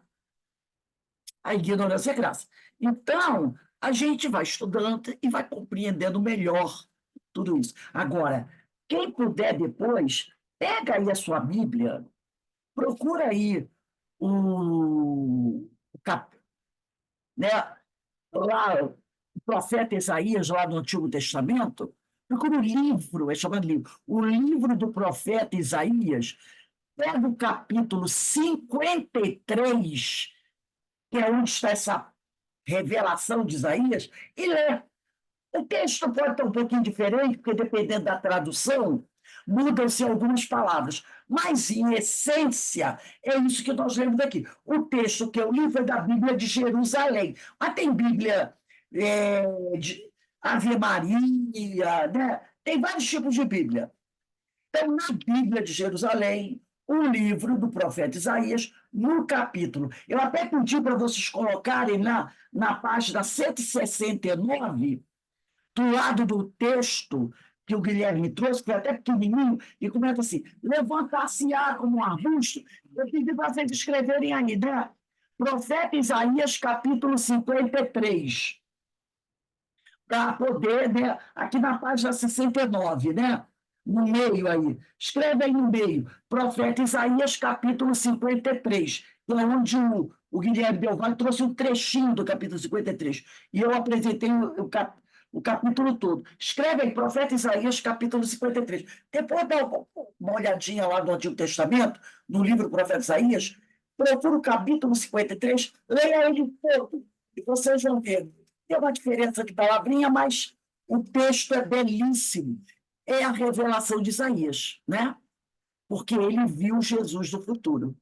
Speaker 2: A ignorância é graça. Então, a gente vai estudando e vai compreendendo melhor tudo isso. Agora, quem puder depois, pega aí a sua Bíblia, procura aí o né, lá, o profeta Isaías, lá no Antigo Testamento, procura o livro, é chamado livro, o livro do profeta Isaías, pega o capítulo 53, que é onde está essa revelação de Isaías, e lê. O texto pode estar um pouquinho diferente, porque dependendo da tradução, mudam-se algumas palavras, mas, em essência, é isso que nós lemos aqui. O texto que eu li foi da Bíblia de Jerusalém. Mas tem Bíblia de Ave Maria, né? Tem vários tipos de Bíblia. Então, na Bíblia de Jerusalém, o livro do profeta Isaías, no capítulo. Eu até pedi para vocês colocarem na página 169, do lado do texto que o Guilherme trouxe, que é até pequenininho, e começa assim: levantar-se-á como um arbusto. Eu pedi para vocês escreverem aí, né? Profeta Isaías, capítulo 53, para poder, né? Aqui na página 69, né? No meio aí. Escreve aí no meio. Profeta Isaías, capítulo 53, que é onde o Guilherme Del Valle trouxe um trechinho do capítulo 53. E eu apresentei o capítulo todo. Escreve aí, profeta Isaías, capítulo 53. Depois dá uma olhadinha lá no Antigo Testamento, no livro do profeta Isaías, procura o capítulo 53, leia ele todo, e vocês vão ver. Tem uma diferença de palavrinha, mas o texto é belíssimo. É a revelação de Isaías, né? Porque ele viu Jesus do futuro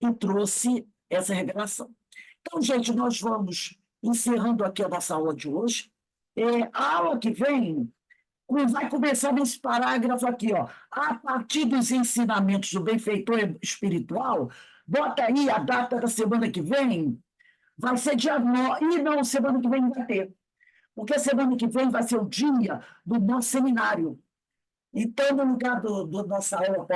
Speaker 2: e trouxe essa revelação. Então, gente, nós vamos encerrando aqui a nossa aula de hoje. A aula que vem vai começar nesse parágrafo aqui, ó. A partir dos ensinamentos do benfeitor espiritual, bota aí a data da semana que vem, vai ser dia 9, e não, semana que vem não vai ter, porque semana que vem vai ser o dia do nosso seminário. Então, no lugar do nossa aula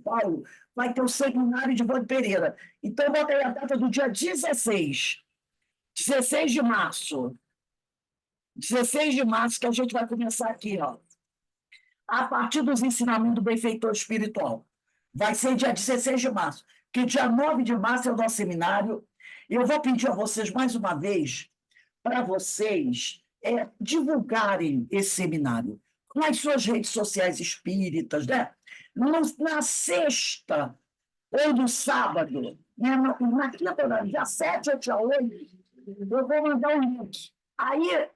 Speaker 2: Paulo, vai ter o seminário de Ivone Pereira. Então, bota aí a data do dia 16 de março. 16 de março, que a gente vai começar aqui, ó. A partir dos ensinamentos do benfeitor espiritual. Vai ser dia 16 de março, que dia 9 de março é o nosso seminário. Eu vou pedir a vocês, mais uma vez, para vocês divulgarem esse seminário nas suas redes sociais espíritas, né? Na sexta ou no sábado, né? Na quinta, dia 7 ou dia 8, eu vou mandar um link. Aí,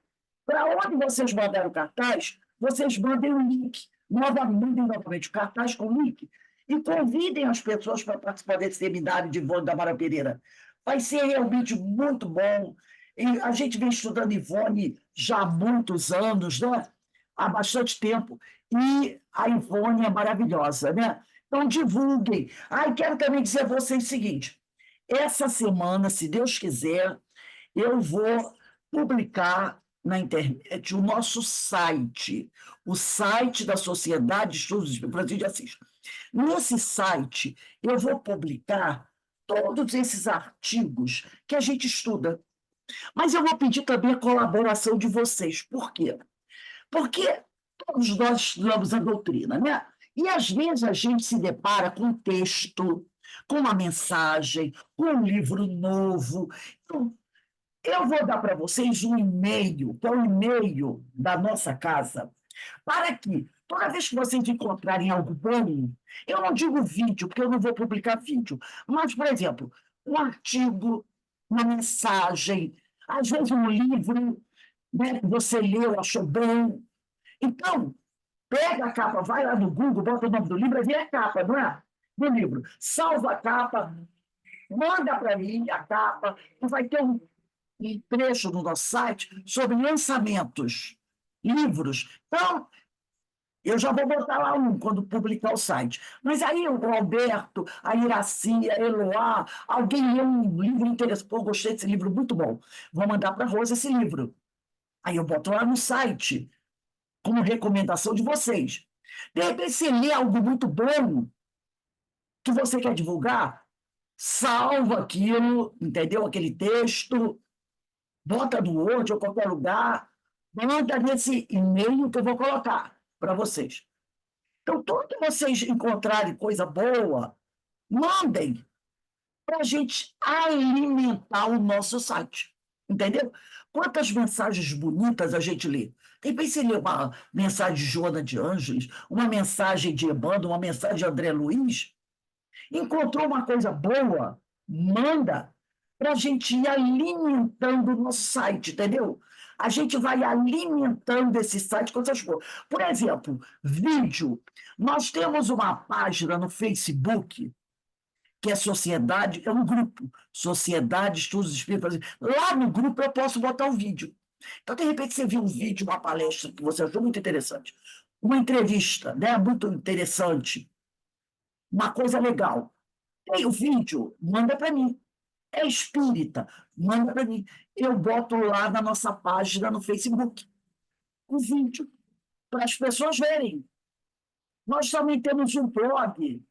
Speaker 2: para onde vocês mandaram o cartaz, vocês mandem o link. Mandem novamente o cartaz com o link e convidem as pessoas para participar desse seminário de Ivone da Mara Pereira. Vai ser realmente muito bom. E a gente vem estudando Ivone já há muitos anos, né? Há bastante tempo. E a Ivone é maravilhosa, né? Então, divulguem. E quero também dizer a vocês o seguinte: essa semana, se Deus quiser, eu vou publicar na internet o nosso site, o site da Sociedade de Estudos de Francisco de Assis. Nesse site, eu vou publicar todos esses artigos que a gente estuda. Mas eu vou pedir também a colaboração de vocês. Por quê? Porque todos nós estudamos a doutrina, né? E às vezes a gente se depara com um texto, com uma mensagem, com um livro novo. Então, eu vou dar para vocês um e-mail, que é o e-mail da nossa casa, para que, toda vez que vocês encontrarem algo bom, eu não digo vídeo, porque eu não vou publicar vídeo, mas, por exemplo, um artigo, uma mensagem, às vezes um livro, né, que você leu, achou bom. Então, pega a capa, vai lá no Google, bota o nome do livro, e vê a capa, não é? Do livro. Salva a capa, manda para mim a capa, e vai ter um trecho no nosso site sobre lançamentos, livros. Então, eu já vou botar lá quando publicar o site. Mas aí o Alberto, a Iraci, a Eloá, alguém leu um livro interessante. Pô, gostei desse livro, muito bom. Vou mandar para a Rosa esse livro. Aí eu boto lá no site, como recomendação de vocês. De repente, você lê algo muito bom que você quer divulgar, salva aquilo, entendeu? Aquele texto, bota no Word ou qualquer lugar, manda nesse e-mail que eu vou colocar para vocês. Então, tudo que vocês encontrarem coisa boa, mandem para a gente alimentar o nosso site. Entendeu? Quantas mensagens bonitas a gente lê. Tem repente você lê uma mensagem de Joana de Ângeles, uma mensagem de Emmanuel, uma mensagem de André Luiz. Encontrou uma coisa boa, manda para a gente ir alimentando o nosso site, entendeu? A gente vai alimentando esse site com essas coisas. Por exemplo, vídeo. Nós temos uma página no Facebook, que é Sociedade, é um grupo, Sociedade Estudos Espíritas. Lá no grupo eu posso botar um vídeo. Então, de repente, você viu um vídeo, uma palestra que você achou muito interessante, uma entrevista, né, muito interessante. uma coisa legal. Tem o vídeo, manda para mim. É espírita, manda para mim. Eu boto lá na nossa página no Facebook o vídeo para as pessoas verem. Nós também temos um blog.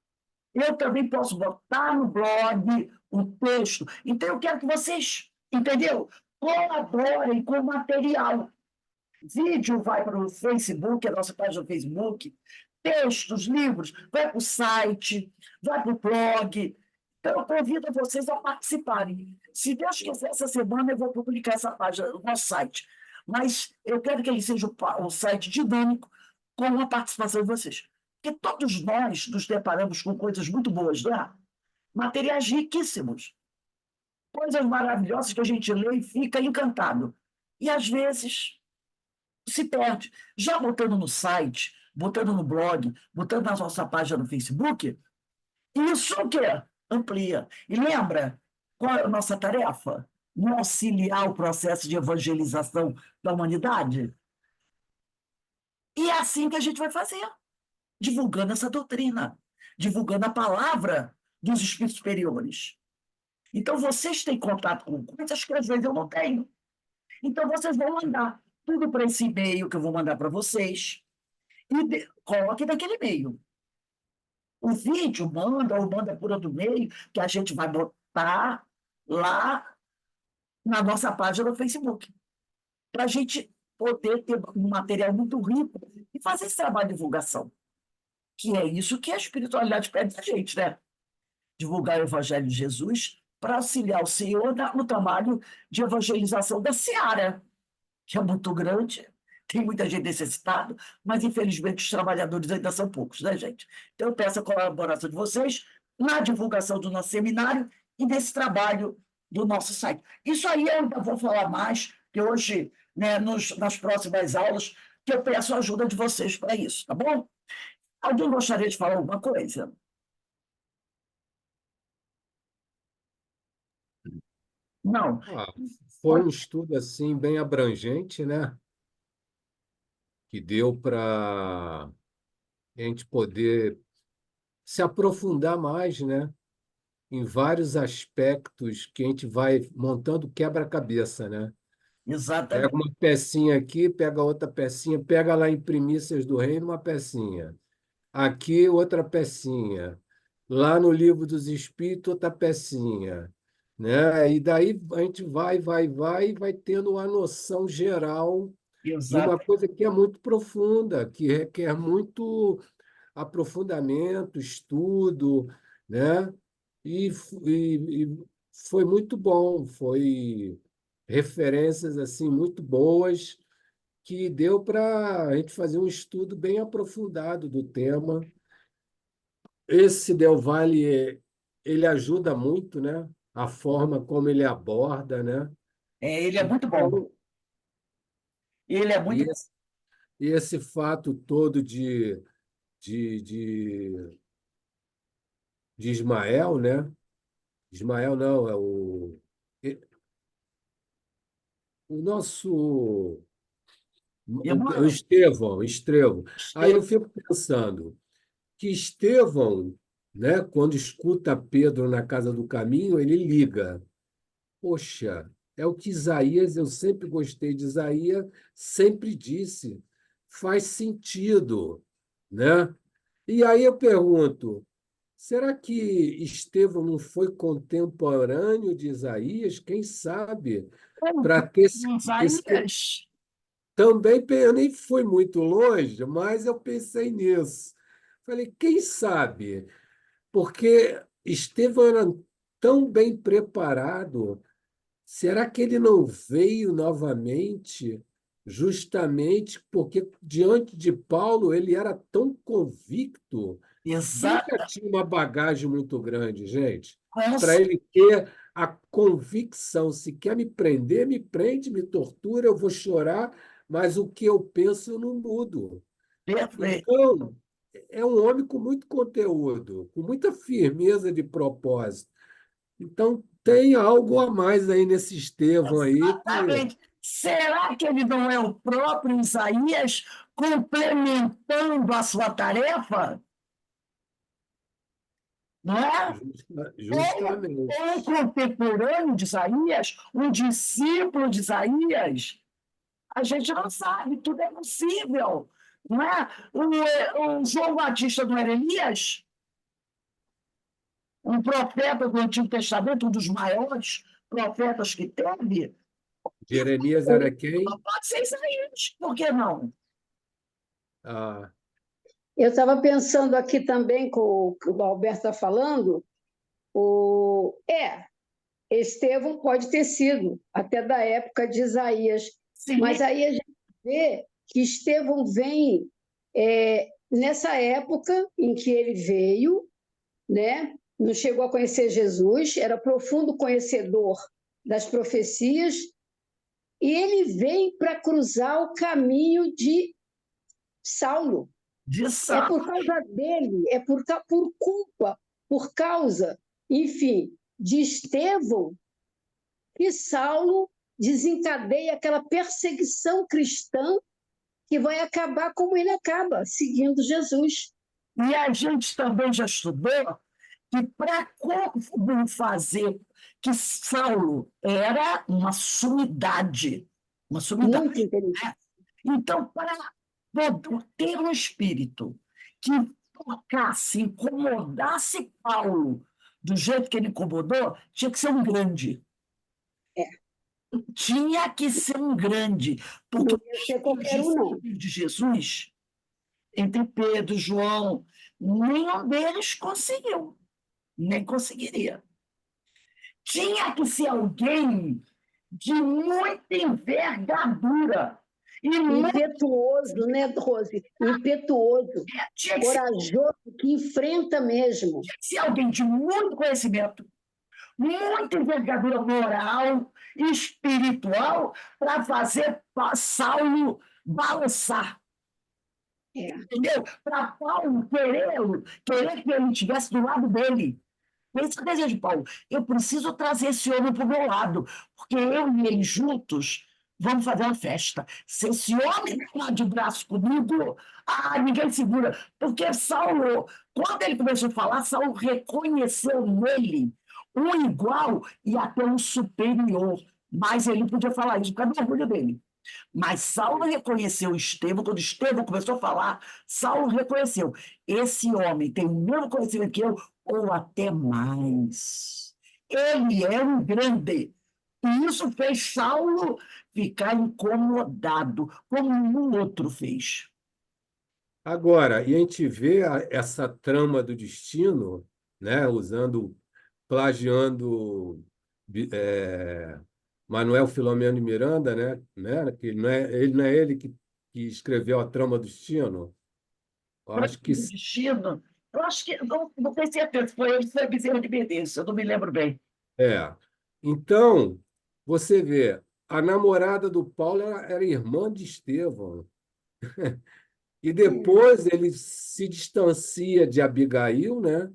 Speaker 2: Eu também posso botar no blog o texto. Então, eu quero que vocês, entendeu? Colaborem com o material. Vídeo vai para o Facebook, a nossa página do Facebook, textos, livros, vai para o site, vai para o blog. Então, eu convido vocês a participarem. Se Deus quiser, essa semana eu vou publicar essa página no nosso site. Mas eu quero que ele seja um site dinâmico com a participação de vocês. Porque todos nós nos deparamos com coisas muito boas lá, materiais riquíssimos, coisas maravilhosas que a gente lê e fica encantado. E, às vezes, se perde. Já botando no site, botando no blog, botando na nossa página no Facebook, isso o quê? Amplia. E lembra qual é a nossa tarefa? Não auxiliar o processo de evangelização da humanidade? E é assim que a gente vai fazer, divulgando essa doutrina, divulgando a palavra dos espíritos superiores. Então, vocês têm contato com coisas que às vezes eu não tenho. Então, vocês vão mandar tudo para esse e-mail que eu vou mandar para vocês e coloque naquele e-mail. O vídeo manda ou manda por outro meio que a gente vai botar lá na nossa página no Facebook, para a gente poder ter um material muito rico e fazer esse trabalho de divulgação, que é isso que a espiritualidade pede da gente, né? Divulgar o Evangelho de Jesus para auxiliar o Senhor no trabalho de evangelização da seara, que é muito grande, tem muita gente necessitada, mas infelizmente os trabalhadores ainda são poucos, né, gente? Então eu peço a colaboração de vocês na divulgação do nosso seminário e nesse trabalho do nosso site. Isso aí eu ainda vou falar mais, que hoje, né, nas próximas aulas, que eu peço a ajuda de vocês para isso, tá bom? Alguém gostaria de falar alguma coisa? Não.
Speaker 3: Ah, foi um estudo assim bem abrangente, né? Que deu para a gente poder se aprofundar mais, né? Em vários aspectos que a gente vai montando quebra-cabeça, né? Pega
Speaker 2: Exatamente.
Speaker 3: uma pecinha aqui, pega outra pecinha, pega lá em Primícias do Reino uma pecinha. Aqui outra pecinha. Lá no Livro dos Espíritos outra pecinha, né? E daí a gente vai e vai tendo uma noção geral de uma
Speaker 2: Exato.
Speaker 3: coisa que é muito profunda, que requer muito aprofundamento, estudo, né? E foi muito bom, foi referências assim muito boas que deu para a gente fazer um estudo bem aprofundado do tema. Esse Del Valle, ele ajuda muito, né? A forma como ele aborda, né?
Speaker 2: Ele é muito bom.
Speaker 3: Então,
Speaker 2: Ele é
Speaker 3: e
Speaker 2: muito bom.
Speaker 3: esse fato todo de, de, de Ismael, né? Ismael não, é o nosso o
Speaker 2: Emmanuel,
Speaker 3: Estevão. Aí eu
Speaker 2: Estevam,
Speaker 3: fico pensando que Estevão, né, quando escuta Pedro na casa do caminho, ele liga. Poxa, é o que Isaías, eu sempre gostei de Isaías, sempre disse, faz sentido, né? E aí eu pergunto, será que Estevão não foi contemporâneo de Isaías? Quem sabe? Para ter esse,
Speaker 2: Isaías.
Speaker 3: também eu nem fui muito longe, mas eu pensei nisso. Falei, quem sabe? Porque Estevão era tão bem preparado. Será que ele não veio novamente, justamente porque diante de Paulo ele era tão convicto? Ele já
Speaker 2: Exato.
Speaker 3: tinha uma bagagem muito grande, gente, para
Speaker 2: Nossa,
Speaker 3: ele ter a convicção: se quer me prender, me prende, me tortura, eu vou chorar, mas o que eu penso eu não mudo.
Speaker 2: perfeito.
Speaker 3: Então, é um homem com muito conteúdo, com muita firmeza de propósito. Então, tem algo a mais aí nesse Estevão aí que
Speaker 2: Exatamente. Será que ele não é o próprio Isaías complementando a sua tarefa? não é?
Speaker 3: Justamente.
Speaker 2: Um contemporâneo de Isaías, um discípulo de Isaías. A gente não sabe, tudo é possível. Não é? O João Batista não era Elias? Um profeta do Antigo Testamento, um dos maiores profetas que teve?
Speaker 3: Jeremias era quem?
Speaker 2: Pode ser Isaías, por que não?
Speaker 3: Ah,
Speaker 1: Eu estava pensando aqui também com o que o Alberto está falando, Estevão pode ter sido, até da época de Isaías,
Speaker 2: Sim,
Speaker 1: mas aí a gente vê que Estevão vem nessa época em que ele veio, né? Não chegou a conhecer Jesus, era profundo conhecedor das profecias, e ele vem para cruzar o caminho de Saulo.
Speaker 2: de
Speaker 1: É
Speaker 2: Sá.
Speaker 1: por causa dele, por culpa, por causa, enfim, de Estevão, que Saulo desencadeia aquela perseguição cristã que vai acabar como ele acaba, seguindo Jesus.
Speaker 2: E a gente também já estudou que para como fazer que Saulo era uma sumidade, uma sumidade.
Speaker 1: Muito inteligente.
Speaker 2: Então, para ter um espírito que tocasse, incomodasse Paulo do jeito que ele incomodou, tinha que ser um grande.
Speaker 1: É.
Speaker 2: Tinha que ser um grande, porque
Speaker 1: Não ia ser qualquer um, não.
Speaker 2: de Jesus, entre Pedro e João, nenhum deles conseguiu, nem conseguiria. Tinha que ser alguém de muita envergadura. E muito,
Speaker 1: Impetuoso, né, Rose? Impetuoso,
Speaker 2: tinha
Speaker 1: corajoso, que enfrenta mesmo.
Speaker 2: que ser alguém de muito conhecimento, muita envergadura moral e espiritual para fazer Saulo balançar.
Speaker 1: É.
Speaker 2: Entendeu? Para Paulo querer que ele estivesse do lado dele. Esse é o desejo de Paulo. Eu preciso trazer esse homem para o meu lado, porque eu e ele juntos vamos fazer uma festa. Se esse homem está de braço comigo, ninguém segura. Porque Saulo, quando ele começou a falar, Saulo reconheceu nele um igual e até um superior. Mas ele não podia falar isso por causa do orgulho dele. Mas Saulo reconheceu Estevão, quando Estevão começou a falar, Saulo reconheceu. Esse homem tem o mesmo conhecimento que eu, ou até mais. Ele é um grande. E isso fez Saulo ficar incomodado, como nenhum outro fez.
Speaker 3: agora, e a gente vê essa trama do destino, né, plagiando é, Manuel Filomeno de Miranda, né, que não é ele que escreveu a trama do destino. Eu acho que
Speaker 2: Destino, eu acho que, não tenho certeza se foi ele, se foi Bezerra de Menezes, eu não me lembro bem.
Speaker 3: é. Então, você vê, a namorada do Paulo era irmã de Estevão. E depois ele se distancia de Abigail, né?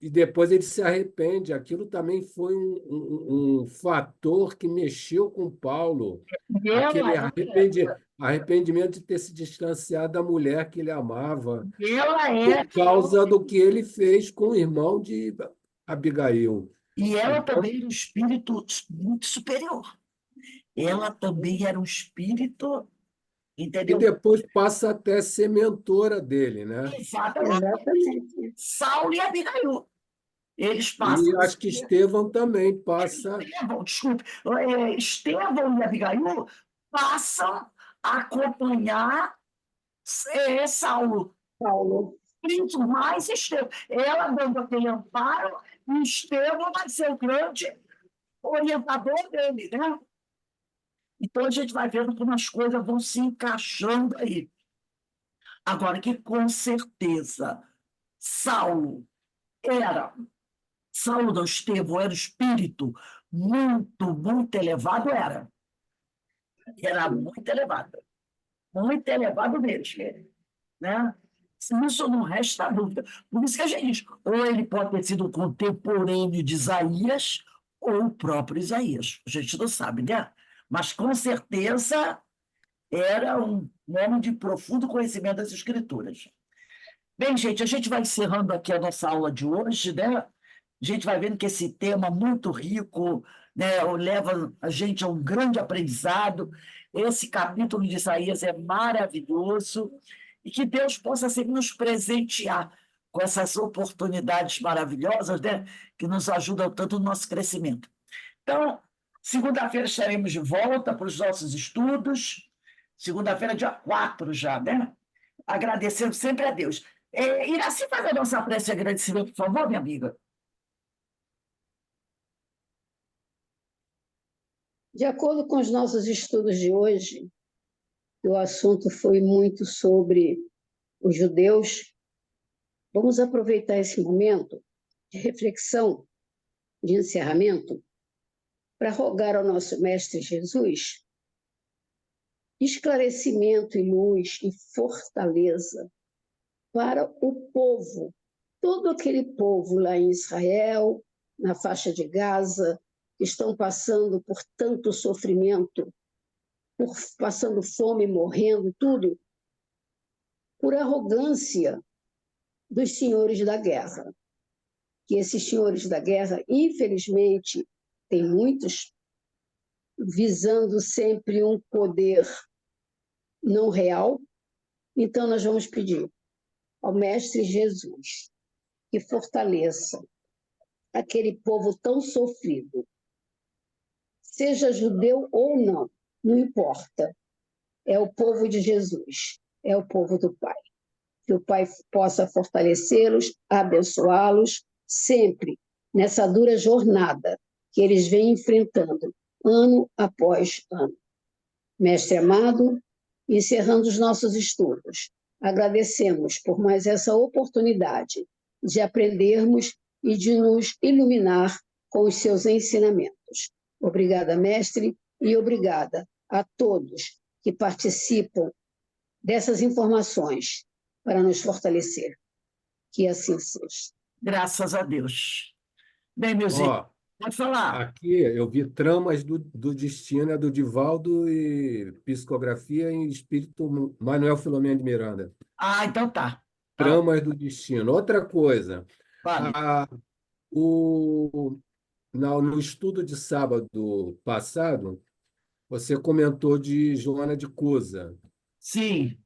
Speaker 3: E depois ele se arrepende. Aquilo também foi um fator que mexeu com Paulo.
Speaker 2: E
Speaker 3: Aquele arrependimento de ter se distanciado da mulher que ele amava,
Speaker 2: ela
Speaker 3: por causa do que ele fez com o irmão de Abigail.
Speaker 2: e ela
Speaker 3: Então,
Speaker 2: também era um espírito muito superior. Ela também era um espírito,
Speaker 3: e
Speaker 2: entendeu?
Speaker 3: depois passa até a ser mentora dele, né?
Speaker 2: Exatamente.
Speaker 1: Exatamente.
Speaker 2: Saulo e Abigail. Eles
Speaker 3: E
Speaker 2: passam a
Speaker 3: acho que
Speaker 2: ser
Speaker 3: Estevão também passa.
Speaker 2: Estevão, desculpe, Estevão e Abigail passam a acompanhar Saulo.
Speaker 1: Paulo.
Speaker 2: Muito mais Estevão. Ela dando aquele amparo, e Estevão vai ser o grande orientador dele, né? Então a gente vai vendo como as coisas vão se encaixando aí. Agora que com certeza Saulo era, Saulo não, Estevão era um espírito muito, muito elevado, era muito elevado mesmo, né? Isso não resta dúvida. Por isso que a gente diz, ou ele pode ter sido um contemporâneo de Isaías, ou o próprio Isaías. A gente não sabe, né? Mas com certeza era um homem de profundo conhecimento das Escrituras. Bem, gente, a gente vai encerrando aqui a nossa aula de hoje, né? A gente vai vendo que esse tema muito rico, né, leva a gente a um grande aprendizado. Esse capítulo de Isaías é maravilhoso e que Deus possa sempre nos presentear com essas oportunidades maravilhosas, né, que nos ajudam tanto no nosso crescimento. Então, segunda-feira estaremos de volta para os nossos estudos. Segunda-feira, dia 4 já, né? Agradecendo sempre a Deus. Iraci, faz a nossa prece de agradecimento, por favor, minha amiga.
Speaker 1: De acordo com os nossos estudos de hoje, o assunto foi muito sobre os judeus. Vamos aproveitar esse momento de reflexão, de encerramento, para rogar ao nosso Mestre Jesus esclarecimento e luz e fortaleza para o povo, todo aquele povo lá em Israel, na faixa de Gaza, que estão passando por tanto sofrimento, passando fome, morrendo, tudo, por arrogância dos senhores da guerra. Que esses senhores da guerra, infelizmente, tem muitos, visando sempre um poder não real. Então, nós vamos pedir ao Mestre Jesus que fortaleça aquele povo tão sofrido, seja judeu ou não, não importa. É o povo de Jesus, é o povo do Pai. Que o Pai possa fortalecê-los, abençoá-los sempre nessa dura jornada que eles vêm enfrentando, ano após ano. Mestre amado, encerrando os nossos estudos, agradecemos por mais essa oportunidade de aprendermos e de nos iluminar com os seus ensinamentos. Obrigada, mestre, e obrigada a todos que participam dessas informações para nos fortalecer. Que assim seja.
Speaker 2: Graças a Deus. Bem, meus irmãos,
Speaker 3: Ó,
Speaker 2: pode falar.
Speaker 3: aqui eu vi Tramas do Destino, é do Divaldo, e Psicografia em Espírito Manuel Filomeno de Miranda.
Speaker 2: Ah, então tá. Tá,
Speaker 3: Tramas do Destino. Outra coisa,
Speaker 2: vale.
Speaker 3: a, o, no estudo de sábado passado, você comentou de Joana de Cusa.
Speaker 2: Sim,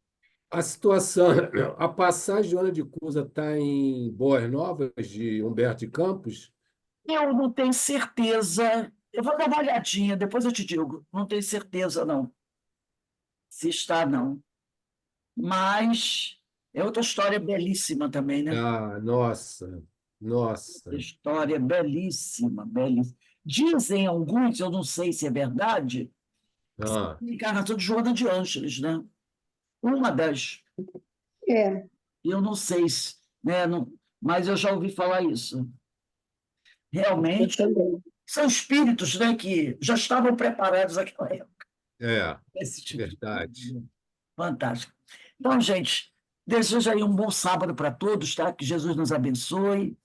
Speaker 3: A situação, a passagem de Joana de Cusa está em Boas Novas, de Humberto de Campos?
Speaker 2: eu não tenho certeza. Eu vou dar uma olhadinha, depois eu te digo. Não tenho certeza, não, se está, não. Mas é outra história belíssima também, né?
Speaker 3: Ah, nossa, nossa.
Speaker 2: História belíssima, belíssima. Dizem alguns, eu não sei se é verdade,
Speaker 3: Ah,
Speaker 2: encarnação de Joana de Ângeles, né? Uma das,
Speaker 1: É,
Speaker 2: eu não sei se, né? Mas eu já ouvi falar isso.
Speaker 1: eu
Speaker 2: Realmente,
Speaker 1: também.
Speaker 2: são espíritos, né, que já estavam preparados naquela época.
Speaker 3: é,
Speaker 2: Esse tipo de
Speaker 3: verdade.
Speaker 2: coisa. Fantástico. Então, gente, desejo aí um bom sábado para todos, tá? Que Jesus nos abençoe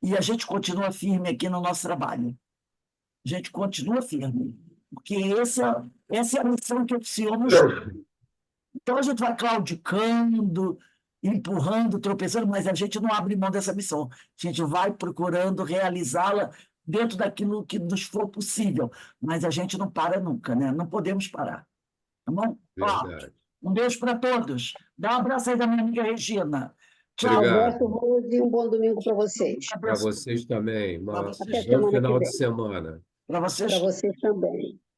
Speaker 2: e a gente continua firme aqui no nosso trabalho. A gente continua firme, porque essa é a missão que o Senhor nos dá. Então, a gente vai claudicando, empurrando, tropeçando, mas a gente não abre mão dessa missão. A gente vai procurando realizá-la dentro daquilo que nos for possível, mas a gente não para nunca, né? Não podemos parar, tá bom? Ó,
Speaker 3: Verdade.
Speaker 2: um beijo para todos. Dá um abraço aí da minha amiga Regina. Tchau.
Speaker 1: Alberto
Speaker 3: Obrigado.
Speaker 1: Rose, e um bom domingo para vocês.
Speaker 3: Para
Speaker 2: Abençoe.
Speaker 3: vocês também.
Speaker 2: Para
Speaker 3: Um
Speaker 2: vocês
Speaker 1: Até
Speaker 3: bom
Speaker 2: também.
Speaker 1: semana que
Speaker 3: final de
Speaker 1: vem.
Speaker 3: semana.
Speaker 2: Para
Speaker 1: Para
Speaker 2: vocês
Speaker 1: vocês também.